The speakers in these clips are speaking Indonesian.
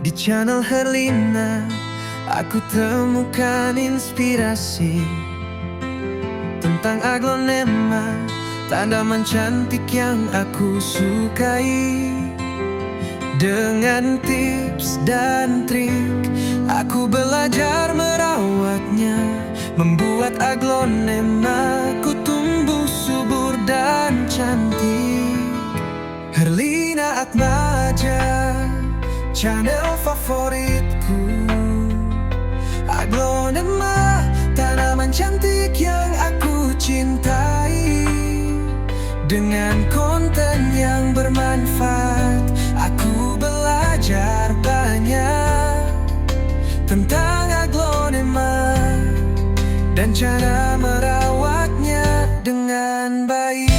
Di channel Herlina, aku temukan inspirasi tentang aglonema, tanaman cantik yang aku sukai. Dengan tips dan trik, aku belajar merawatnya, membuat aglonema ku tumbuh subur dan cantik. Herlina Atmaja, channel favoritku. Aglonema, tanaman cantik yang aku cintai. Dengan konten yang bermanfaat, aku belajar banyak tentang aglonema dan cara merawatnya dengan baik.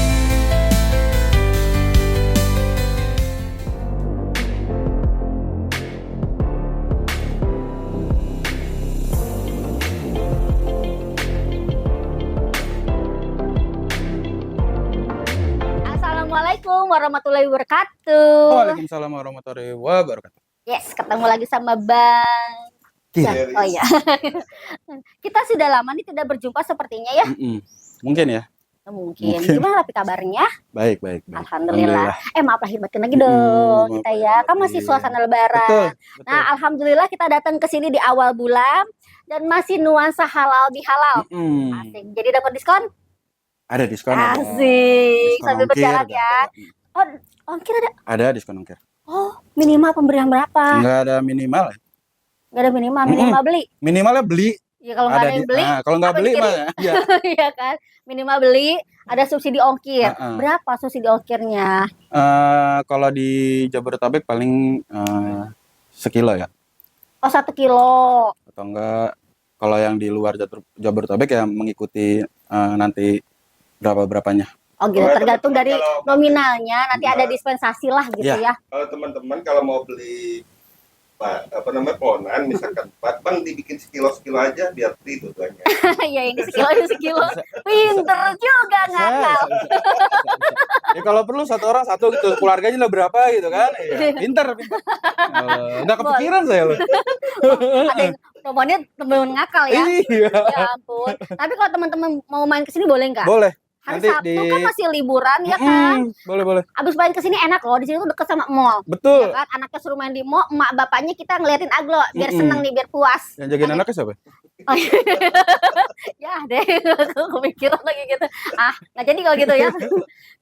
Assalamualaikum warahmatullahi wabarakatuh. Waalaikumsalam warahmatullahi wabarakatuh. Yes, ketemu lagi sama Bang. Kiris. Oh iya. Kita sudah lama nih tidak berjumpa sepertinya ya. Mungkin ya. Mungkin. Gimana tapi kabarnya? Baik. Alhamdulillah. Maaf lahir batin lagi dong kita ya. Kan masih suasana lebaran. Betul. Nah, alhamdulillah kita datang ke sini di awal bulan dan masih nuansa halal bihalal. Asik. Jadi dapat diskon? Ada diskon. Asik. Diskon Sambil ongkir, berjalan ya. Oh, ongkir ada? Ada diskon ongkir. Oh, minimal pemberian berapa? Enggak ada minimal. Nggak ada minimal beli. Minimalnya beli. Ya kalau nggak ada yang beli, kalau nggak beli mah ya. Iya kan, minimal beli, ada subsidi ongkir. Berapa subsidi ongkirnya? Kalau di Jabodetabek paling sekilo ya. Oh, 1 kilo. Atau enggak kalau yang di luar Jabodetabek ya mengikuti nanti berapanya. Oh gitu, tergantung dari nominalnya, nanti ada dispensasi lah gitu ya. Kalau teman-teman kalau mau beli pohonan misalkan 4, Bang dibikin sekilo aja biar free dua-duanya. Ya ini sekilo. Pinter juga ngakal. Ya kalau perlu satu orang satu gitu, keluarganya lah berapa gitu kan. Ya, pinter. Nggak kepikiran saya loh. Ada yang nomornya temen ngakal ya. Iya. Ya ampun. Tapi kalau teman-teman mau main ke sini boleh nggak? Boleh. Hari Sabtu kan masih liburan ya kan? Boleh. Abis main ke sini enak loh, di sini tuh deket sama mall. Betul. Ya kan? Anaknya suruh main di mall, emak bapaknya kita ngeliatin aglo, biar seneng nih, biar puas. Yang jagain anaknya siapa? Oh, ya deh, aku kepikiran lagi gitu. Nggak jadi kalau gitu ya.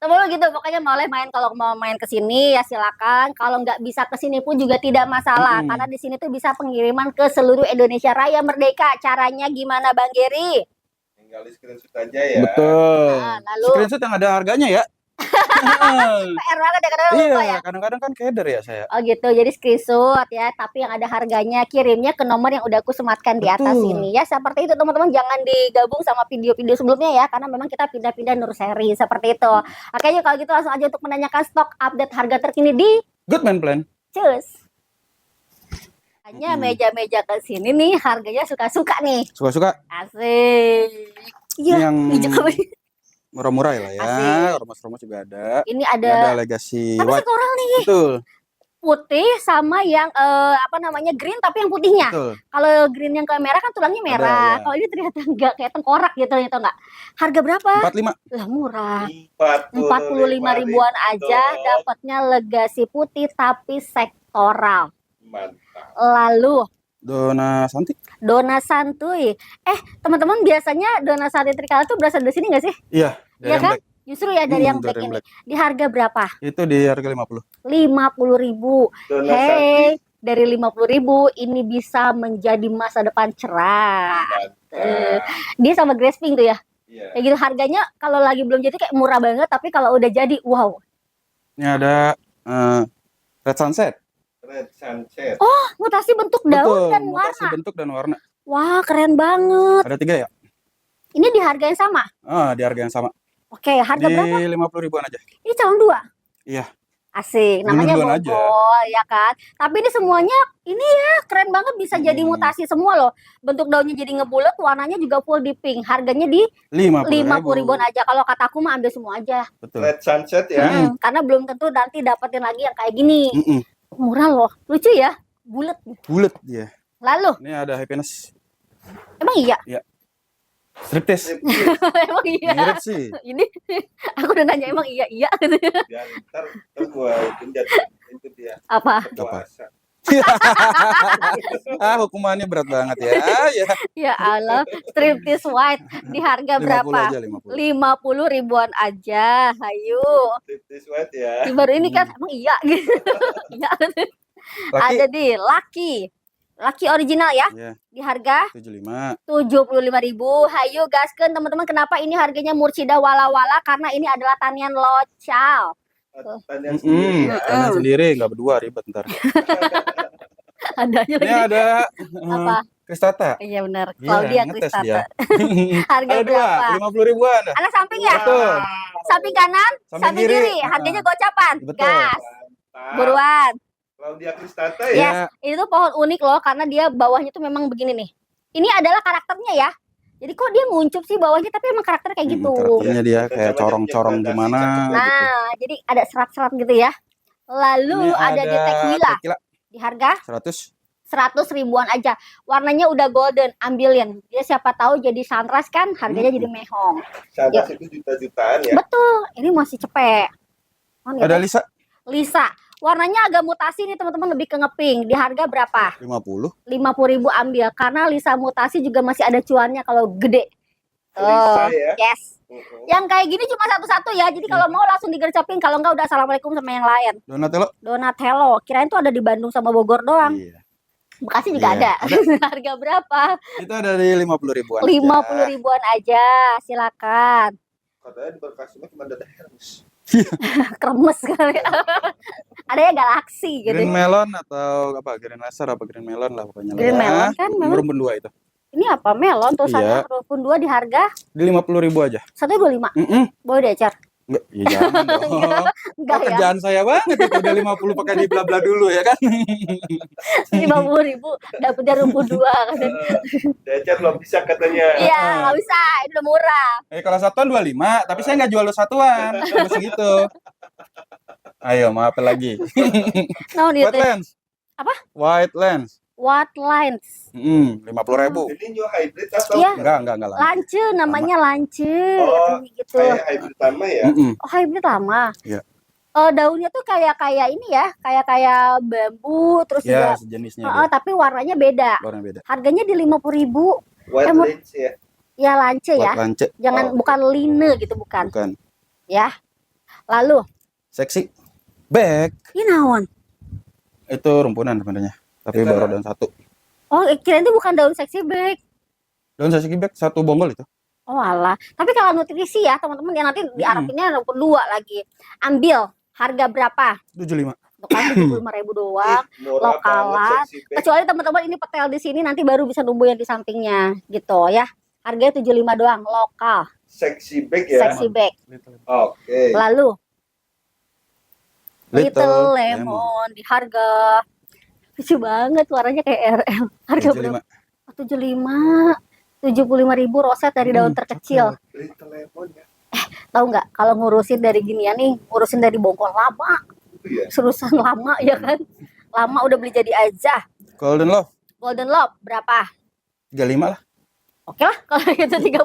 Temen gitu, pokoknya boleh main, kalau mau main ke sini ya silakan. Kalau nggak bisa ke sini pun juga tidak masalah, karena di sini tuh bisa pengiriman ke seluruh Indonesia Raya Merdeka. Caranya gimana Bang Geri? Tinggal di screenshot aja ya. Betul. Lalu Screenshot yang ada harganya ya. PR banget ya kadang-kadang lupa ya. Iya, kadang-kadang kan keder ya saya. Oh gitu, jadi screenshot ya, tapi yang ada harganya kirimnya ke nomor yang udah aku sematkan di atas ini ya. Seperti itu teman-teman, jangan digabung sama video-video sebelumnya ya, karena memang kita pindah-pindah nursery seperti itu. Makanya kalau gitu langsung aja untuk menanyakan stok update harga terkini di Goodman Plan. Cus. Hanya meja-meja ke sini nih harganya suka-suka nih. Suka-suka. Asik. Iya, yang murah-murah lah ya. Asik. Rumah-rumah juga ada. Ini ada Legacy tapi White. satu orang nih. Betul. Putih sama yang green tapi yang putihnya. Betul. Kalau green yang ke merah kan tulangnya merah. Ya. Kalau ini ternyata enggak, kayak tengkorak gitu ternyata enggak. Harga berapa? 45. Lah murah. 45 ribuan aja dapatnya Legacy putih tapi sektoral. Mantap. Lalu Dona Santi. Dona Santuy. Teman-teman biasanya Dona Santuy Trikala tuh berasal dari sini enggak sih? Iya, dari Iya yang kan? black. Justru ya dari yang Dari black yang ini. black. Di harga berapa? Itu di harga 50. 50.000. Dona Hey, dari 50.000 ini bisa menjadi masa depan cerah. Dia sama Grace Pink tuh ya. Iya. Kayak gitu harganya kalau lagi belum jadi kayak murah banget, tapi kalau udah jadi wow. Ini ada Red Sunset. Red Sunset. Oh, mutasi bentuk daun Betul, dan mutasi warna. bentuk dan warna. Wah, keren banget. Ada 3 ya? Ini di harga yang sama. Di harga yang sama. Oke, harga Di berapa? 50 ribuan aja. Ini calon 2. Iya. Asik, namanya Duluan aja. Bobol ya kan. Tapi ini semuanya ini ya keren banget, bisa jadi mutasi semua loh. Bentuk daunnya jadi ngebulet, warnanya juga full di pink. Harganya di 50 ribuan aja. Kalau kataku mah ambil semua aja. Betul. Red Sunset ya. Karena belum tentu nanti dapetin lagi yang kayak gini. Murah loh, lucu ya. bulat. Bulat dia. Lalu, Ini ada happiness. emang iya? Striptease. Emang iya? Mirip sih. Ini aku udah nanya emang iya gitu. Biar ntar gua itu dia Apa? puasa. Hukumannya berat banget ya. Ya. Ya Allah, striptease white di harga 50 berapa? aja 50. 50 ribuan aja. Ayo. Tipis banget ya. Baru ini kan emang iya gitu. Iya. Laki Ada di Laki original ya, ya di harga 75. 75.000. Hayu gaskeun teman-teman, kenapa ini harganya murcida wala-wala? Karena ini adalah tanian local. Tanya sendiri ya. Kalian sendiri nggak berdua ribet ntar. Adanya Ini lagi. ada Apa? Kristata. Iya benar, Iya, Claudia ngetes Kristata. dia. Harga Ada dua, berapa? 50 ribuan. Anak samping ya? Betul. Samping kanan, Samping samping kiri. kiri. Harganya gocapan. Betul. Gas. Mantap. Buruan. Claudia Kristata Yes. ya. Ini tuh pohon unik loh, karena dia bawahnya tuh memang begini nih. Ini adalah karakternya ya. Jadi kok dia nguncup sih bawahnya, tapi emang karakternya kayak gitu. Karakternya dia Kita kayak coba corong-corong lihat gimana gradasi gitu. Nah, jadi ada serat-serat gitu ya. Lalu Ini ada di Tequila tequila di harga 100. 100 ribuan aja. Warnanya udah golden, ambilin. Dia siapa tahu jadi sunrise kan, harganya jadi mehong. Candas itu juta-jutaan ya. Betul, ini masih cepet. Oh, nih, Ada Lisa Lisa. Warnanya agak mutasi nih teman-teman, lebih ke ngepink. Di harga berapa? 50. 50.000 ambil. Karena Lisa mutasi juga masih ada cuannya kalau gede. Lisa ya. Yes. Yang kayak gini cuma satu-satu ya. Jadi kalau mau langsung digercapin, kalau enggak udah assalamualaikum sama yang lain. Donatello. Donatello. Kirain tuh ada di Bandung sama Bogor doang. Iya. Bekasi juga Iya, ada. Harga berapa? Itu ada di 50 ribuan. 50 ribuan aja. Silakan. Katanya di Bekasi mah cuma ada Hermes. Kremes kali. Adanya galaksi gitu. Green melon atau apa? Green laser apa green melon lah pokoknya. Green melon kan memang. Rumpun 2 itu. Ini apa? Melon tulisannya Iya. rumpun 2 di harga Di 50 ribu aja. 125. Boleh deh, Car. Enggak, ya jangan dong. Enggak ya. Kerjaan saya banget itu udah 50 pakai di bla bla dulu ya kan. 50.000 dapetnya rumpun 2 kan. Decer belum bisa katanya. Iya, nggak bisa. Ini udah murah. Kalau satuan 25, tapi saya nggak jual lo satuan. Cuma segitu. Ayo, mau apa lagi? Nah, ini White lens. Apa? White lens. What lines? 50 ribu. Ini new hybrid atau Iya. Enggak lah. Lance, namanya lance. Oh, Gitu. kayak hybrid lama ya? Oh, hybrid lama. Iya. Daunnya tuh kayak ini ya, kayak bambu, terus Ya, juga. sejenisnya Tapi warnanya beda. warna beda. Harganya di 50.000. White Emang- lens ya? Ya lance ya. White lance, Jangan bukan line gitu bukan. bukan. Ya. Lalu, Seksi. Back. ini naon? Itu rumpunan sebenarnya. Tapi Itu baru daun satu. Oh, kirain itu bukan daun sexy bag. Daun seksi back satu bonggol itu. Oh alah. Tapi kalau nutrisi ya teman-teman ya nanti diarapinnya rumpun 2 lagi. Ambil. Harga berapa? 75. Bukan 75.000 doang. Murah Lokalan. banget, seksi bag. Kecuali teman-teman ini petel di sini nanti baru bisa numbuh yang di sampingnya gitu ya. Harganya 75 doang, lokal, Seksi bag ya? sexy bag. Oke. Lalu Little Lemon di harga lucu banget, warnanya kayak RL. Harga berapa? 75. 75.000 roset dari daun terkecil. Little lemon ya? Tahu nggak kalau ngurusin dari ginian nih, ngurusin dari bongkol lama, Itu ya? serusan lama ya kan? Lama udah beli jadi aja. Golden Love Golden Love berapa? 35 lah. Oke lah, kalau itu 35.000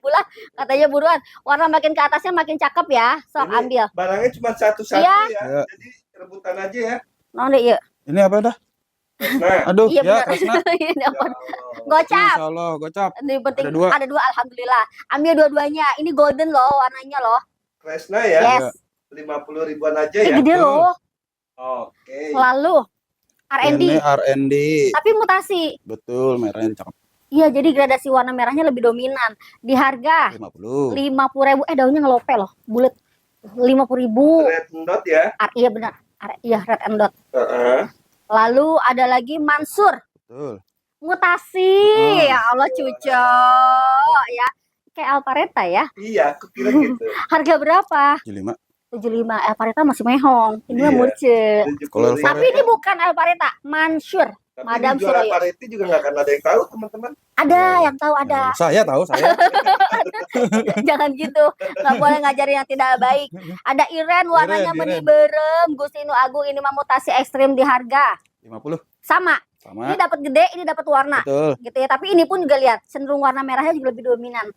lah. Katanya buruan. Warna makin ke atasnya makin cakep ya. Sok Ini ambil. Barangnya cuma satu-satu Iya. ya? Iya. Jadi rebutan aja ya? Nah, deh, yuk. Ini apa dah? Nah. Aduh, Iya ya benar. Kresna. Ini apa? Ya Allah. Gocap. Insya Allah, gocap. Ini penting. Ada dua. Alhamdulillah. Ambil dua-duanya. Ini golden loh warnanya loh. Kresna ya? Yes. 50 ribuan aja Ini ya? gede loh. Oke. Lalu R&D. Ini R&D. Tapi mutasi. Betul, merahnya cakep. Iya, jadi gradasi warna merahnya lebih dominan. Di harga 50. 50.000. Daunnya ngelope loh, bulat. 50.000. Red dot ya? Iya benar. Iya, red and dot. Heeh. Lalu ada lagi Mansur. Betul. Mutasi. Ya Allah, cuco. Ya. Kayak Alpareta ya. Iya, aku kira gitu. Harga berapa? 75. 75. Alpareta masih mehong. Ini mah Iya. murce. 70 Kalau ribu. Tapi ini bukan Alpareta, Mansur. Tapi Madam ini juara Suroyo. pareti juga nggak akan ada yang tahu, teman-teman. Ada yang tahu ada. Saya tahu, saya. Jangan gitu. Nggak boleh ngajarin yang tidak baik. Ada Iren warnanya Iren. meni berem. Gustino Agung ini mah mutasi ekstrim di harga 50. Sama. Sama. Ini dapat gede, ini dapat warna. Betul. Gitu ya. Tapi ini pun juga lihat cenderung warna merahnya juga lebih dominan.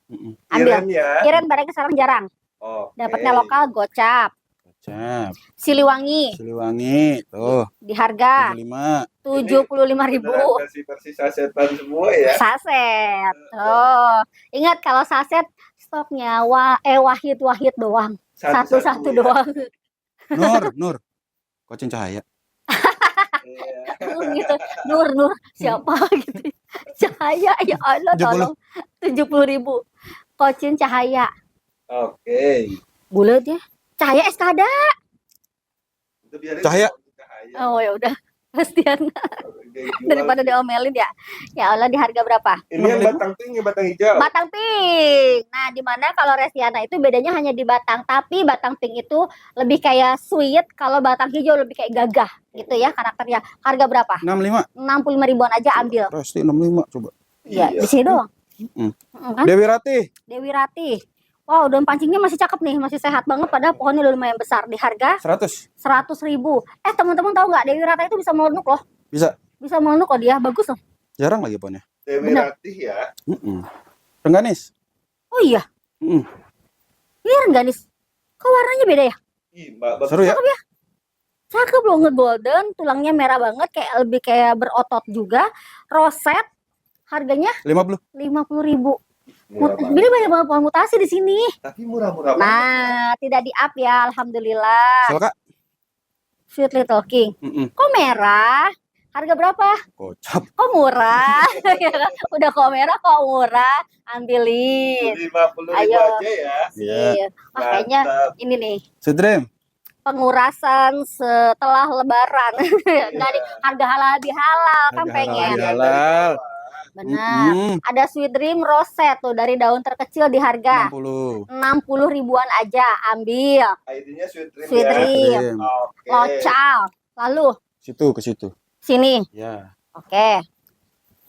Ambil. Iren ya. Iren barangnya sekarang jarang. Oke. Dapatnya lokal gocap. Gocap. Siliwangi Siliwangi tuh di harga 75. 75.000. Beneran versi sasetan semua ya. Saset. Oh, ingat kalau saset stoknya Wahid doang. Satu-satu doang. Nur. Kocin Cahaya. Iya. Gitu. Nur siapa gitu. Cahaya ya Allah 70. tolong. 70.000. Kocin Cahaya. Oke. Bulat ya. Cahaya Eskada. Itu biarin Cahaya. Cahaya. Oh ya udah. Pastian Dia jual. daripada diomelin ya. Ya Allah di harga berapa? Ini yang batang pink, yang batang hijau. Batang pink. Nah, di mana kalau Resiana itu bedanya hanya di batang, tapi batang pink itu lebih kayak sweet, kalau batang hijau lebih kayak gagah gitu ya karakternya. Harga berapa? 65. 65 ribuan aja ambil. Resti 65 coba. Ya, Iya. di sini doang. Kan? Dewi Ratih. Dewi Ratih. Wow, daun pancingnya masih cakep nih, masih sehat banget padahal pohonnya udah lumayan besar. Di harga 100. 100.000. Teman-teman tahu nggak Dewi Ratih itu bisa melenuk loh. Bisa. Bisa melenuk kok dia, bagus loh. Jarang lagi pohonnya. Dewi Bener. Ratih ya. Rengganis. Oh iya, iya Rengganis. Kok warnanya beda ya? Ih, Mbak, Seru ya. Cakep loh, nge-golden, tulangnya merah banget, kayak lebih kayak berotot juga. Roset, harganya 50. 50.000. murah banget. Jadi banyak banget pohon mutasi di sini. Tapi murah-murah banget. Nah, tidak di up ya, alhamdulillah. Selka. Sweet Little King. Kok merah? Harga berapa? Gocap. Kok murah? Udah kok merah, kok murah. Ambilin. 50.000 Ayo. aja ya. Iya. Iya. Wah, kayaknya Mantap. ini nih Sudrem. pengurasan setelah lebaran. Enggak nih, harga halal bihalal kan Harga pengen. halal bihalal. Benar. Ada Sweet Dream Rosette tuh dari daun terkecil di harga 60. 60 ribuan aja, ambil. ID-nya Sweet Dream Sweet ya. Dream. Sudrem. Oke. Local. Lalu Situ ke situ. sini. Ya. Oke.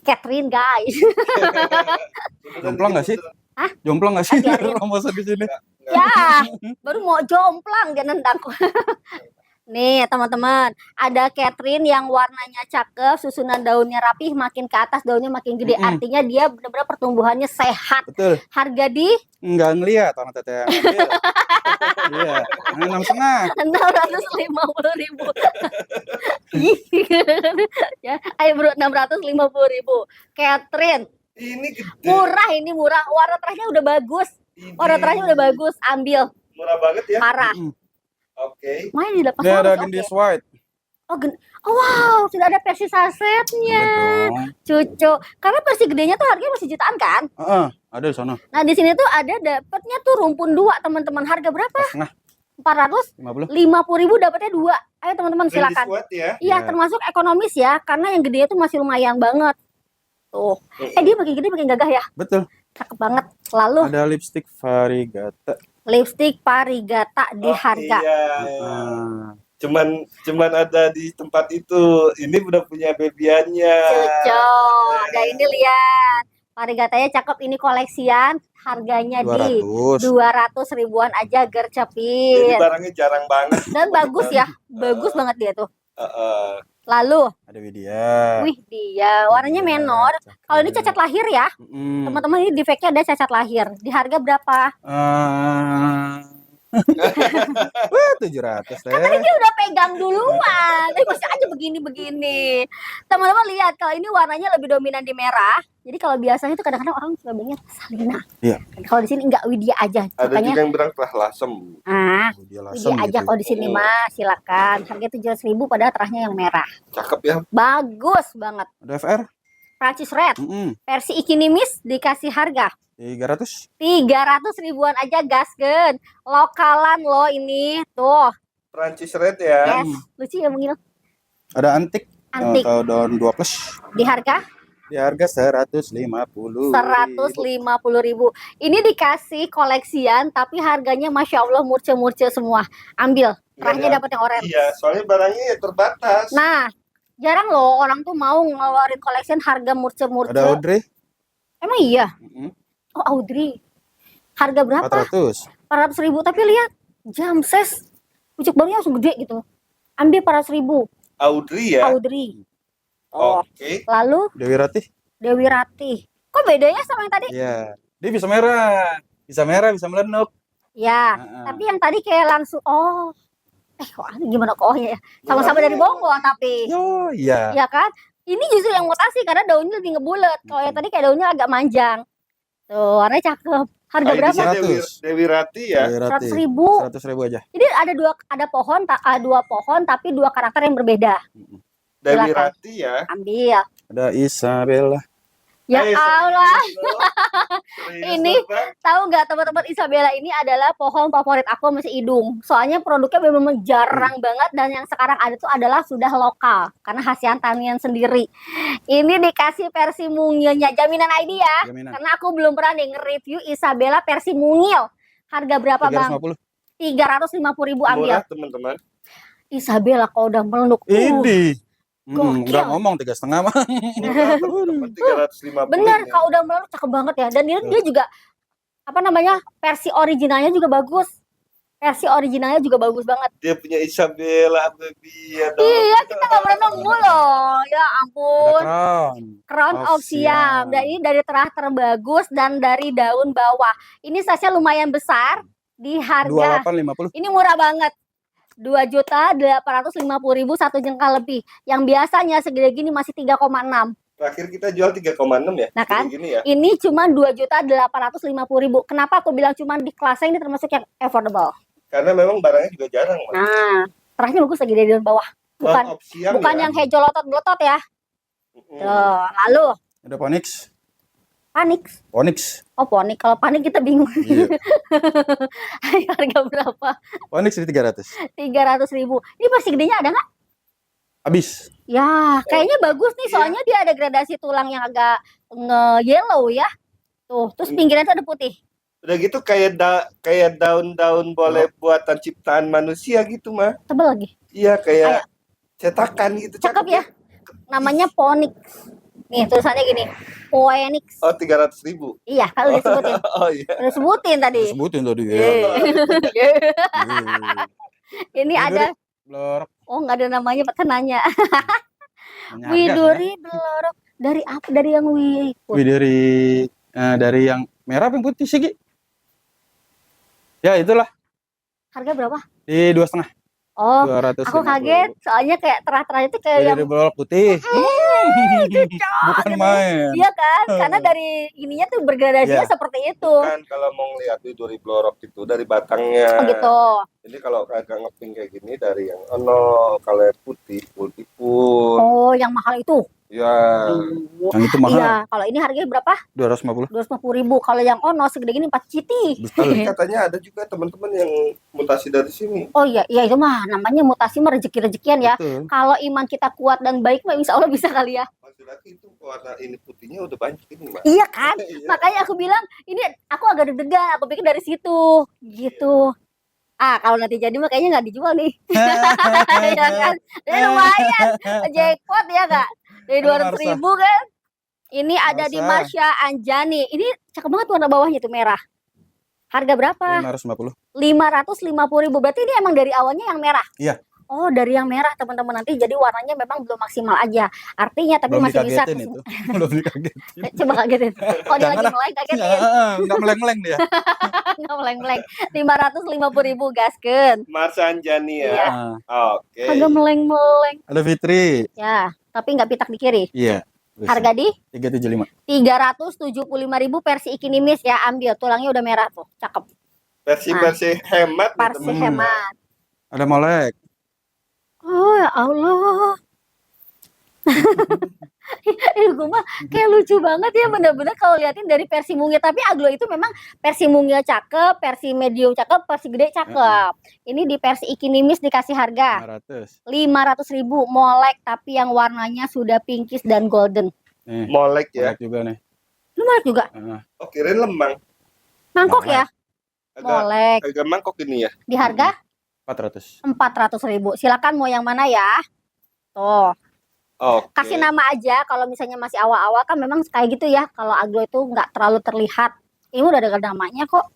Catherine guys. Jomplang nggak sih? Hah? Jomplang nggak sih? Biarin. Romosa di sini. Ya, baru mau jomplang dia nendangku. Nih teman-teman, ada Catherine yang warnanya cakep, susunan daunnya rapih, makin ke atas daunnya makin gede. Artinya dia benar-benar pertumbuhannya sehat. Betul. Harga di Enggak ngeliat orang teteh yang ambil. Iya. 6,5. 650.000. Ya, ayo bro 650.000. Catherine, Ini gede. murah ini murah. Warna terahnya udah bagus. Ini Warna terahnya udah bagus, ambil. murah banget ya. Parah. Oke. Main di lepas Ini ada halus, gendis oke. white. Oh, oh wow, sudah ada versi sasetnya. Ada dong. Cucu. Karena versi gedenya tuh harganya masih jutaan kan? Ada di sana. Nah, di sini tuh ada dapatnya tuh rumpun 2, teman-teman. Harga berapa? Setengah 450.000 50. dapatnya 2. Ayo teman-teman silakan. Sweat ya. Iya, Ya. termasuk ekonomis ya, karena yang gede tuh masih lumayan banget. Tuh. Dia makin gede makin gagah ya. Betul. Cakep banget. Lalu Ada lipstick variegata. lipstick Parigata di Oh, harga. Iya. Ah. Cuman ada di tempat itu. Ini udah punya bebiannya. Cucu. Ada ini lihat. Parigatanya cakep, ini koleksian. Harganya di 200. 200 ribuan aja Jadi gercepin. barangnya jarang banget. Dan bagus ya. Bagus banget dia tuh. Heeh. Lalu, Ada Widya. wih dia warnanya Widya, menor. Kalau ini cakep. cacat lahir ya. Teman-teman, ini defeknya ada cacat lahir. Di harga berapa? 700 teh. Dia udah pegang duluan. Masih aja begini-begini. Teman-teman lihat, kalau ini warnanya lebih dominan di merah. Jadi kalau biasanya tuh kadang-kadang orang suka banget Salina. Iya. Kalau di sini enggak Widya aja. Ada Makanya juga yang bilang telah lasem. Widya Widya Lasem aja gitu. kalau di sini mah silakan. Harga 700.000 padahal terahnya yang merah. Cakep ya. Bagus banget. Ada FR. Prancis Red versi Ikinimis dikasih harga 300. 300 ribuan aja gasken. Lokalan loh ini. Tuh. Prancis Red ya. Yes. Lucu ya mungkin. Ada antik. Antik. Atau daun 2 plus. Di harga Di harga 150. 150.000. Ini dikasih koleksian tapi harganya Masya Allah murce-murce semua. Ambil. Terahnya Iya. dapat yang orange. Iya, soalnya barangnya ya terbatas. Nah, jarang loh orang tuh mau ngeluarin collection harga murce-murce. Ada Audrey. Emang iya? Oh, Audrey. Harga berapa? 400. 400.000. Tapi lihat, Jamses. Pucuk barunya langsung gede gitu. Ambil 400.000. Audrey ya. Audrey. Oh. Oke. Lalu Dewi Ratih. Dewi Ratih. Kok bedanya sama yang tadi? Iya. Dia bisa merah, bisa melenup. Ya, Heeh. tapi yang tadi kayak langsung kok gimana kok ya? Sama-sama dari Bogor tapi. Yo, iya. Ya kan? Ini justru yang mutasi karena daunnya lebih ngebulet. Kalau yang tadi kayak daunnya agak manjang. Tuh, warnanya cakep. Harga berapa? ID-nya Dewi, 100. Dewi Rati ya. Dewi Ratih. 100.000. 100.000 aja. Jadi ada dua pohon tapi dua karakter yang berbeda. Dewi Silakan. Rati ya. Ambil. Ada Isabella. Ya Eh, Allah, serius Ini- loh, Bang. tahu nggak teman-teman, Isabella ini adalah pohon favorit aku masih hidung. Soalnya produknya memang jarang banget dan yang sekarang ada tuh adalah sudah lokal karena hasil tanian sendiri. Ini dikasih versi mungilnya, jaminan ID ya. Jaminan. Karena aku belum pernah nih nge-review Isabella versi mungil. Harga berapa bang? 350. 350.000 ambil. Murah teman-teman. Isabella kalau udah meluk. Ini. Gokil. Udah ngomong 3,5 mah. Murah teman-teman 350. Bener, ya. kalau udah meluk cakep banget ya. Dan dia juga apa namanya, versi originalnya juga bagus. Versi originalnya juga bagus banget. Dia punya Isabella baby ya dong. Iya, kita nggak pernah nemu loh. Ya ampun. Crown. Crown of of Siam. Siam. Dan ini dari terah terbagus dan dari daun bawah. Ini size-nya lumayan besar di harga. 2850. Ini murah banget. 2.850.000 satu jengkal lebih. Yang biasanya segede gini masih 3,6. Terakhir kita jual 3,6 ya. Nah kan? Kayak gini ya. Ini cuma 2.850.000. Kenapa aku bilang cuma di kelasnya ini termasuk yang affordable? Karena memang barangnya juga jarang, Mas. Nah, terahnya bagus lagi dari daun bawah. Bukan Crown of Siam bukan ya. yang hijau lotot-lotot ya. Mm-mm. Tuh, lalu Ada Ponix. Panix. Ponix. Oh, ponik. Kalau panik kita bingung. Iya. Harga berapa? Ponix di 300. 300.000. Ini masih gedenya ada nggak? Habis. Ya, kayaknya bagus nih. Iya. Soalnya dia ada gradasi tulang yang agak nge-yellow ya. Tuh, terus pinggirnya tuh ada putih. Udah gitu kayak daun-daun boleh buatan ciptaan manusia gitu mah. Tebel lagi. Iya kayak cetakan gitu. Cakep ya. Namanya Ponix. Nih, tulisannya gini. Phoenix. Oh 300.000. Iya, kalau udah sebutin. Oh iya. Udah sebutin tadi. Sebutin tadi ya. Iya. Ini ada. Blorok. Oh, nggak ada namanya, Pak nanya. Nanya harga, Widuri Blorok. Dari apa? Dari yang ya. Wih, dari yang merah apa yang putih sih, Gi? Ya, itulah. harga berapa? Di 2,5. Oh, 250. aku kaget. Soalnya kayak terah-terah itu kayak yang Dari blorok putih. Bukan main. iya kan? Karena dari ininya tuh bergradasinya Iya. seperti itu. Kan kalau mau ngeliat itu dari blorok itu dari batangnya. Oh gitu. Jadi kalau agak ngeping kayak gini dari yang kalau yang putih pun. Oh, yang mahal itu. Ya. Yang itu mahal. Iya, kalau ini harganya berapa? 250. 250.000. Kalau yang ono segede gini 4 citi. Tapi katanya ada juga teman-teman yang mutasi dari sini. Oh iya, iya itu mah namanya mutasi mah rezeki-rezekian ya. Betul. Kalau iman kita kuat dan baik mah insya Allah bisa kali ya. Laki-laki itu warna ini putihnya udah banyak ini, Mbak. Iya kan? Iya. Makanya aku bilang ini aku agak deg-degan. Aku pikir dari situ gitu. Kalau nanti jadi mah kayaknya nggak dijual nih. Ya kan? Ini lumayan. Jackpot ya kak? Dari Ada 200.000 kan? Ini ada di Marsha. Marsha Anjani. Ini cakep banget warna bawahnya tuh merah. Harga berapa? 550. 550.000. Berarti ini emang dari awalnya yang merah? Iya. Oh, dari yang merah teman-teman, nanti jadi warnanya memang belum maksimal aja. Artinya tapi Belum masih bisa. dikagetin itu. Belum dikagetin. Coba kagetin. Oh, dia Jangan lagi lah. meleng kagetin. Enggak meleng-meleng dia. Nggak meleng-meleng. 550.000 gaskeun. Mas Anjani ya. Iya. Oke. Harga meleng-meleng. Ada Fitri. Ya, tapi nggak pitak di kiri. Iya. Harga di 375. 375.000 versi Ikinimis ya, ambil. Tulangnya udah merah tuh. Cakep. Versi-versi hemat nih, Versi teman-teman. hemat. Ada Molek. Oh ya Allah. Gue mah kayak lucu banget ya, bener-bener kalau liatin dari versi mungil. Tapi Aglo itu memang versi mungil cakep, versi medium cakep, versi gede cakep. Ini di versi Ikinimis dikasih harga 500. 500.000 molek, tapi yang warnanya sudah pinkish dan golden. Nih. Molek ya. Molek juga nih. Lu molek juga? Oh, kirain lemang. Mangkok Molek. ya? Agak Molek. agak mangkok ini ya. Di harga 400. 400.000. Silakan mau yang mana ya? Tuh. Oke. Kasih nama aja kalau misalnya masih awal-awal kan memang kayak gitu ya. Kalau Aglo itu nggak terlalu terlihat. Ini udah ada namanya kok.